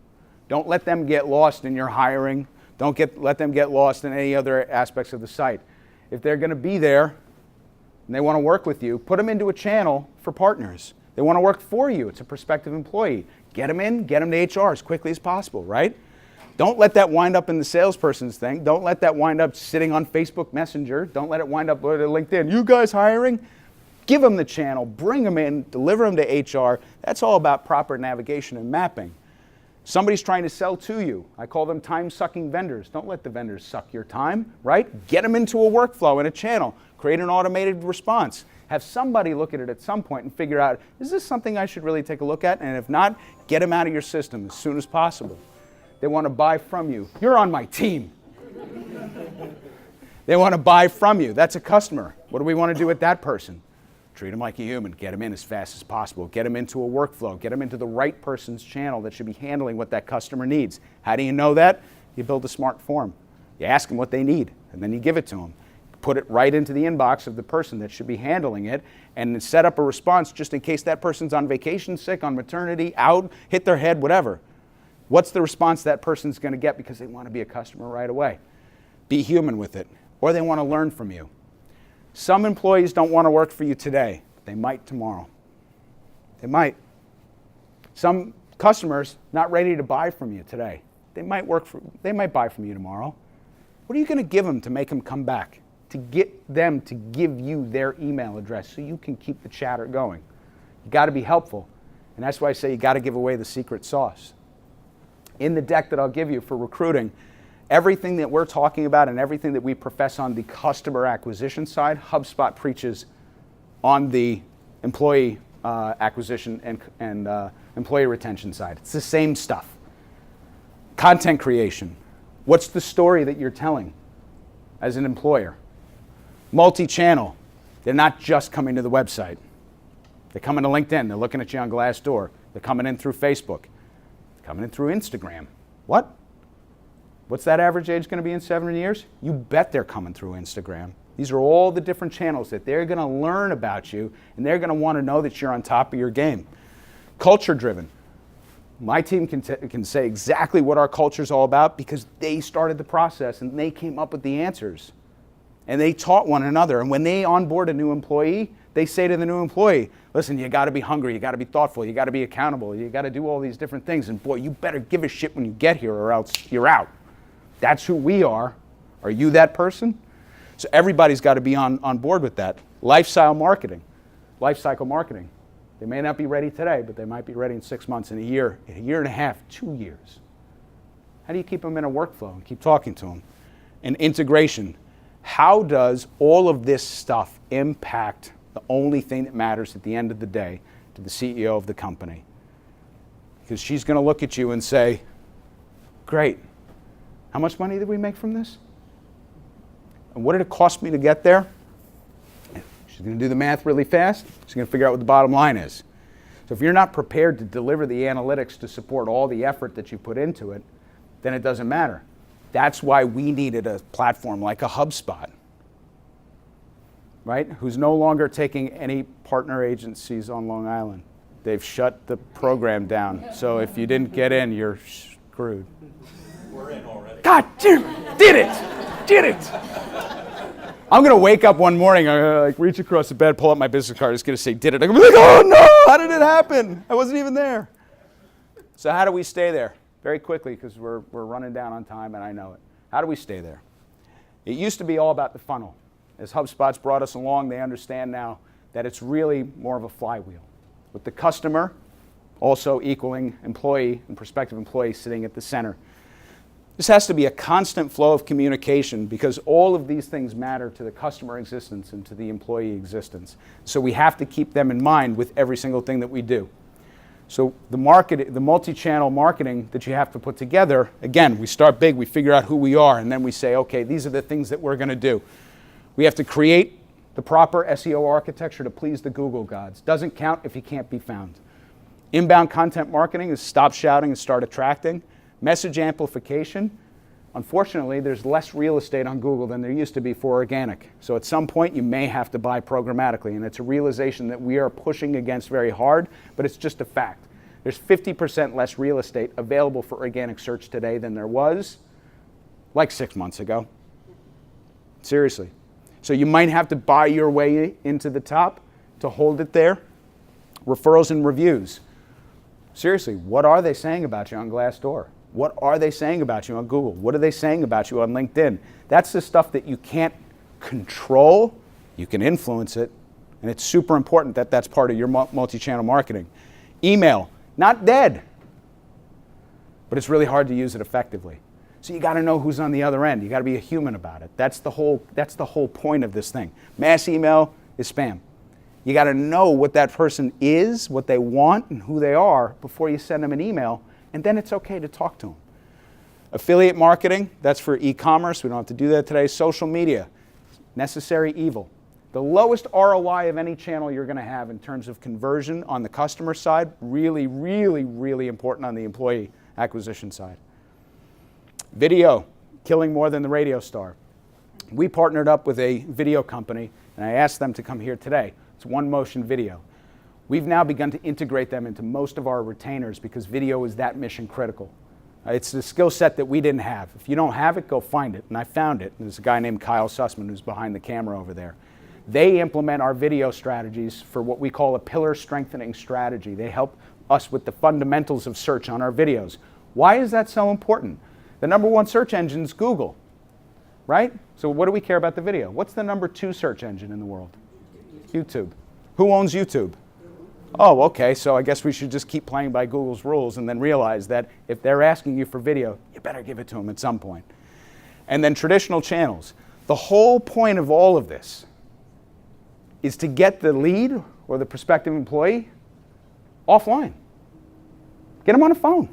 Don't let them get lost in your hiring. Don't let them get lost in any other aspects of the site. If they're going to be there, and they want to work with you, put them into a channel for partners. They want to work for you. It's a prospective employee. Get them in, get them to HR as quickly as possible, right? Don't let that wind up in the salesperson's thing. Don't let that wind up sitting on Facebook Messenger. Don't let it wind up with LinkedIn. You guys hiring? Give them the channel, bring them in, deliver them to HR. That's all about proper navigation and mapping. Somebody's trying to sell to you. I call them time-sucking vendors. Don't let the vendors suck your time, right? Get them into a workflow in a channel. Create an automated response. Have somebody look at it at some point and figure out, is this something I should really take a look at? And if not, get them out of your system as soon as possible. They want to buy from you. You're on my team. They want to buy from you. That's a customer. What do we want to do with that person? Treat them like a human. Get them in as fast as possible. Get them into a workflow. Get them into the right person's channel that should be handling what that customer needs. How do you know that? You build a smart form. You ask them what they need, and then you give it to them. Put it right into the inbox of the person that should be handling it, and then set up a response just in case that person's on vacation, sick, on maternity, out, hit their head, whatever. What's the response that person's going to get because they want to be a customer right away? Be human with it, or they want to learn from you. Some employees don't want to work for you today. They might tomorrow. They might. Some customers not ready to buy from you today. They might buy from you tomorrow. What are you going to give them to make them come back? To get them to give you their email address so you can keep the chatter going. You got to be helpful. And that's why I say you got to give away the secret sauce. In the deck that I'll give you for recruiting, Everything that we're talking about and everything that we profess on the customer acquisition side, HubSpot preaches on the employee acquisition and employee retention side. It's the same stuff. Content creation. What's the story that you're telling as an employer? Multi-channel. They're not just coming to the website. They're coming to LinkedIn. They're looking at you on Glassdoor. They're coming in through Facebook. They're coming in through Instagram. What? What's that average age going to be in 7 years? You bet they're coming through Instagram. These are all the different channels that they're going to learn about you, and they're going to want to know that you're on top of your game. Culture driven. My team can say exactly what our culture is all about because they started the process and they came up with the answers. And they taught one another. And when they onboard a new employee, they say to the new employee, listen, you got to be hungry, you got to be thoughtful, you got to be accountable, you got to do all these different things. And boy, you better give a shit when you get here or else you're out. That's who we are. Are you that person? So everybody's got to be on board with that. Lifestyle marketing, life cycle marketing. They may not be ready today, but they might be ready in 6 months, in a year and a half, 2 years. How do you keep them in a workflow and keep talking to them? And integration. How does all of this stuff impact the only thing that matters at the end of the day to the CEO of the company? Because she's going to look at you and say, great, how much money did we make from this? And what did it cost me to get there? She's going to do the math really fast. She's going to figure out what the bottom line is. So if you're not prepared to deliver the analytics to support all the effort that you put into it, then it doesn't matter. That's why we needed a platform like a HubSpot, right? Who's no longer taking any partner agencies on Long Island. They've shut the program down. So if you didn't get in, you're screwed. We're in already. God damn it! Did it! Did it! I'm gonna wake up one morning, I'm gonna like reach across the bed, pull up my business card, it's gonna say, did it. I'm gonna be like, oh no! How did it happen? I wasn't even there. So how do we stay there? Very quickly, because we're running down on time and I know it. How do we stay there? It used to be all about the funnel. As HubSpot's brought us along, they understand now that it's really more of a flywheel. With the customer also equaling employee and prospective employee sitting at the center. This has to be a constant flow of communication because all of these things matter to the customer existence and to the employee existence. So we have to keep them in mind with every single thing that we do. So the multi-channel marketing that you have to put together, again, we start big, we figure out who we are, and then we say, okay, these are the things that we're going to do. We have to create the proper SEO architecture to please the Google gods. Doesn't count if you can't be found. Inbound content marketing is stop shouting and start attracting. Message amplification. Unfortunately, there's less real estate on Google than there used to be for organic. So at some point, you may have to buy programmatically, and it's a realization that we are pushing against very hard, but it's just a fact. There's 50% less real estate available for organic search today than there was like 6 months ago. Seriously. So you might have to buy your way into the top to hold it there. Referrals and reviews. Seriously, what are they saying about you on Glassdoor? What are they saying about you on Google? What are they saying about you on LinkedIn? That's the stuff that you can't control. You can influence it. And it's super important that that's part of your multi-channel marketing. Email, not dead. But it's really hard to use it effectively. So you got to know who's on the other end. You got to be a human about it. That's the whole point of this thing. Mass email is spam. You got to know what that person is, what they want, and who they are before you send them an email. And then it's okay to talk to them. Affiliate marketing, that's for e-commerce. We don't have to do that today. Social media, necessary evil. The lowest ROI of any channel you're going to have in terms of conversion on the customer side, really, really, really important on the employee acquisition side. Video, killing more than the radio star. We partnered up with a video company, and I asked them to come here today. It's One Motion Video. We've now begun to integrate them into most of our retainers because video is that mission critical. It's the skill set that we didn't have. If you don't have it, go find it. And I found it. There's a guy named Kyle Sussman who's behind the camera over there. They implement our video strategies for what we call a pillar strengthening strategy. They help us with the fundamentals of search on our videos. Why is that so important? The number one search engine is Google, right? So what do we care about the video? What's the number 2 search engine in the world? YouTube. Who owns YouTube? Oh, okay, so I guess we should just keep playing by Google's rules and then realize that if they're asking you for video, you better give it to them at some point. and then traditional channels. The whole point of all of this is to get the lead or the prospective employee offline. Get them on a phone.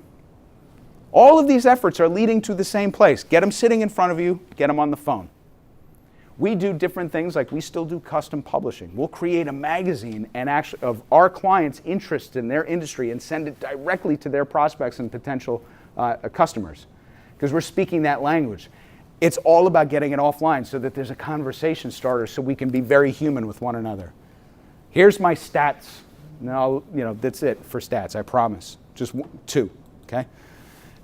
All of these efforts are leading to the same place. Get them sitting in front of you, get them on the phone. We do different things, like we still do custom publishing. We'll create a magazine and actually of our clients' interest in their industry and send it directly to their prospects and potential customers, because we're speaking that language. It's all about getting it offline so that there's a conversation starter so we can be very human with one another. Here's my stats. No, that's it for stats, I promise. Just 2, okay?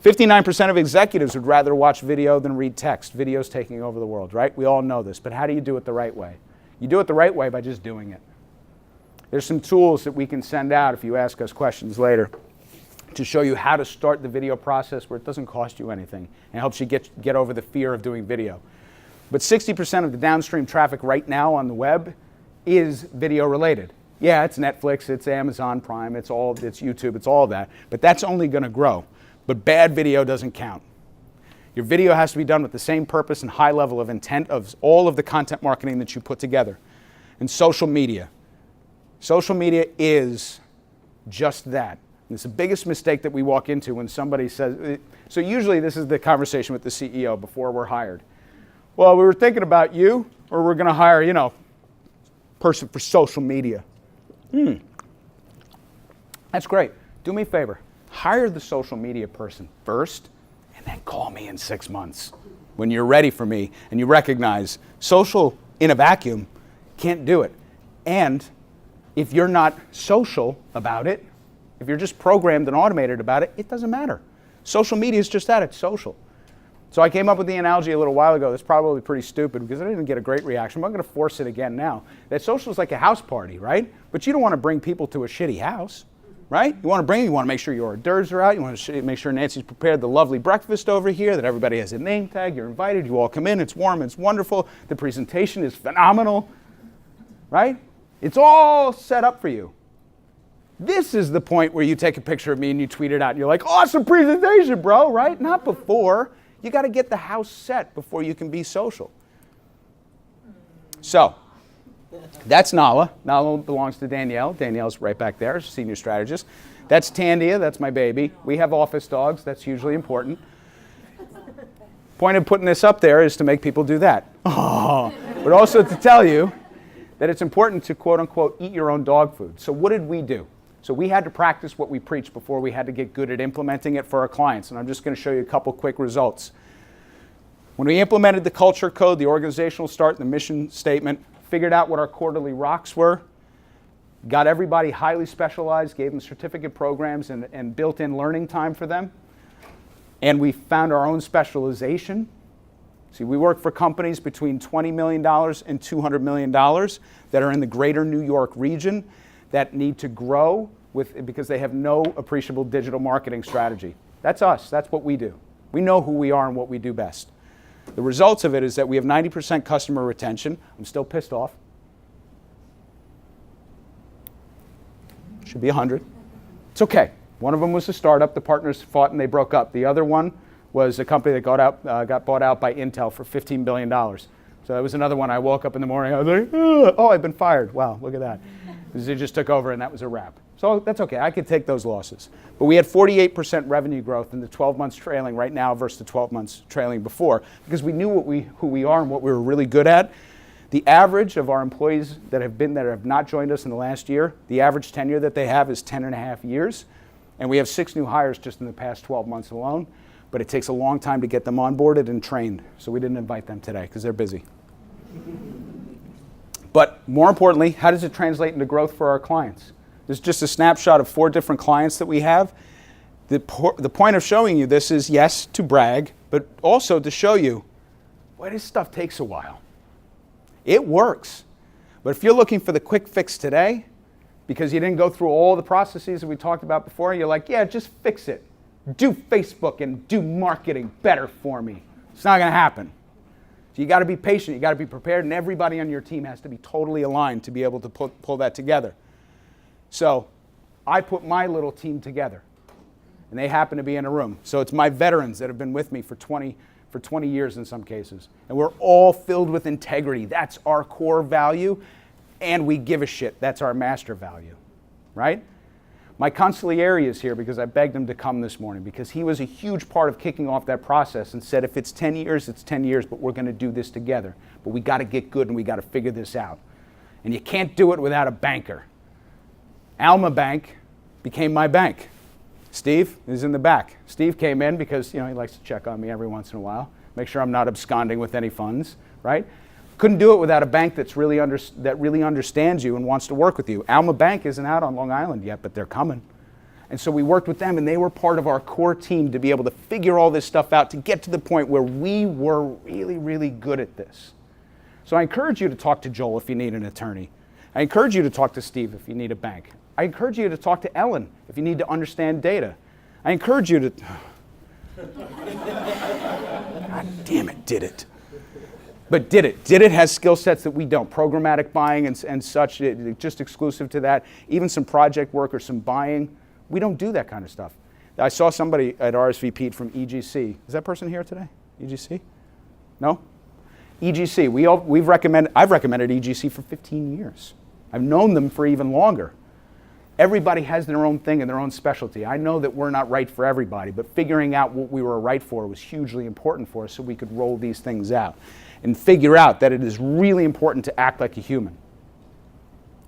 59% of executives would rather watch video than read text. Video's taking over the world, right? We all know this, but how do you do it the right way? You do it the right way by just doing it. There's some tools that we can send out if you ask us questions later to show you how to start the video process where it doesn't cost you anything and helps you get over the fear of doing video. But 60% of the downstream traffic right now on the web is video related. Yeah, it's Netflix, it's Amazon Prime, it's YouTube, it's all of that, but that's only going to grow. But bad video doesn't count. Your video has to be done with the same purpose and high level of intent of all of the content marketing that you put together. And social media. Social media is just that. And it's the biggest mistake that we walk into when somebody says, so usually this is the conversation with the CEO before we're hired. Well, we were thinking about you, or we're going to hire, person for social media. That's great. Do me a favor. Hire the social media person first, and then call me in 6 months when you're ready for me and you recognize social in a vacuum can't do it. And if you're not social about it, if you're just programmed and automated about it, it doesn't matter. Social media is just that, it's social. So I came up with the analogy a little while ago that's probably pretty stupid because I didn't get a great reaction, but I'm going to force it again now. That social is like a house party, right? But you don't want to bring people to a shitty house, right? You want to make sure your hors d'oeuvres are out, you want to make sure Nancy's prepared the lovely breakfast over here, that everybody has a name tag, you're invited, you all come in, it's warm, it's wonderful, the presentation is phenomenal, right? It's all set up for you. This is the point where you take a picture of me and you tweet it out and you're like, awesome presentation, bro, right? Not before. You got to get the house set before you can be social. So, that's Nala. Nala belongs to Danielle. Danielle's right back there, senior strategist. That's Tandia, that's my baby. We have office dogs, that's hugely important. Point of putting this up there is to make people do that. Oh, but also to tell you that it's important to quote unquote eat your own dog food. So what did we do? So we had to practice what we preached before we had to get good at implementing it for our clients. And I'm just going to show you a couple quick results. When we implemented the culture code, the organizational start, the mission statement, figured out what our quarterly rocks were, got everybody highly specialized, gave them certificate programs and built-in learning time for them. And we found our own specialization. See, we work for companies between $20 million and $200 million that are in the greater New York region that need to grow because they have no appreciable digital marketing strategy. That's us. That's what we do. We know who we are and what we do best. The results of it is that we have 90% customer retention. I'm still pissed off. Should be 100. It's okay. One of them was a startup. The partners fought and they broke up. The other one was a company that got bought out by Intel for $15 billion. So that was another one. I woke up in the morning, I was like, oh, I've been fired. Wow, look at that. Because they just took over and that was a wrap. So that's okay, I could take those losses. But we had 48% revenue growth in the 12 months trailing right now versus the 12 months trailing before, because we knew who we are and what we were really good at. The average of our employees that have not joined us in the last year, the average tenure that they have is 10.5 years. And we have 6 new hires just in the past 12 months alone. But it takes a long time to get them onboarded and trained. So we didn't invite them today because they're busy. But more importantly, how does it translate into growth for our clients? This is just a snapshot of 4 different clients that we have. The point of showing you this is, yes, to brag, but also to show you, boy, this stuff takes a while. It works. But if you're looking for the quick fix today, because you didn't go through all the processes that we talked about before, you're like, yeah, just fix it. Do Facebook and do marketing better for me. It's not going to happen. So you got to be patient, you got to be prepared, and everybody on your team has to be totally aligned to be able to pull that together. So I put my little team together, and they happen to be in a room. So it's my veterans that have been with me for for 20 years in some cases. And we're all filled with integrity. That's our core value. And we give a shit. That's our master value, right? My consigliere is here because I begged him to come this morning because he was a huge part of kicking off that process and said, if it's 10 years, it's 10 years, but we're going to do this together. But we got to get good and we got to figure this out. And you can't do it without a banker. Alma Bank became my bank. Steve is in the back. Steve came in because, he likes to check on me every once in a while, make sure I'm not absconding with any funds, right? Couldn't do it without a bank that really understands you and wants to work with you. Alma Bank isn't out on Long Island yet, but they're coming. And so we worked with them, and they were part of our core team to be able to figure all this stuff out, to get to the point where we were really, really good at this. So I encourage you to talk to Joel if you need an attorney. I encourage you to talk to Steve if you need a bank. I encourage you to talk to Ellen if you need to understand data. I encourage you to... God damn it, did it. But Did It has skill sets that we don't. Programmatic buying and such, just exclusive to that. Even some project work or some buying. We don't do that kind of stuff. I saw somebody at RSVP'd from EGC. Is that person here today? EGC? No? EGC. I've recommended EGC for 15 years. I've known them for even longer. Everybody has their own thing and their own specialty. I know that we're not right for everybody, but figuring out what we were right for was hugely important for us so we could roll these things out and figure out that it is really important to act like a human.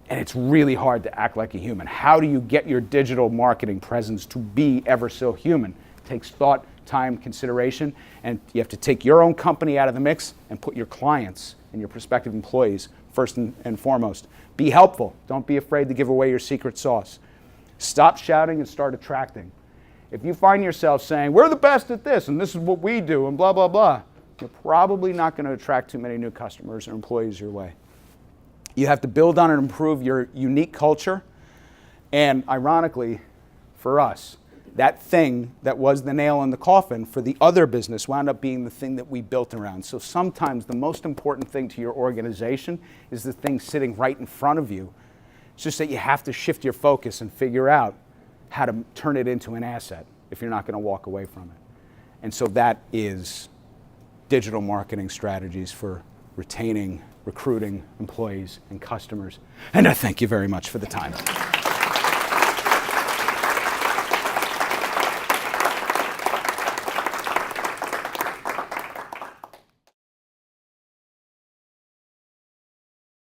And it's really hard to act like a human. How do you get your digital marketing presence to be ever so human? It takes thought, time, consideration, and you have to take your own company out of the mix and put your clients and your prospective employees first and foremost. Be helpful. Don't be afraid to give away your secret sauce. Stop shouting and start attracting. If you find yourself saying, we're the best at this and this is what we do and blah, blah, blah, you're probably not going to attract too many new customers or employees your way. You have to build on and improve your unique culture. And ironically, for us, that thing that was the nail in the coffin for the other business wound up being the thing that we built around. So sometimes the most important thing to your organization is the thing sitting right in front of you. It's just that you have to shift your focus and figure out how to turn it into an asset if you're not going to walk away from it. And so that is digital marketing strategies for retaining, recruiting employees and customers. And I thank you very much for the time.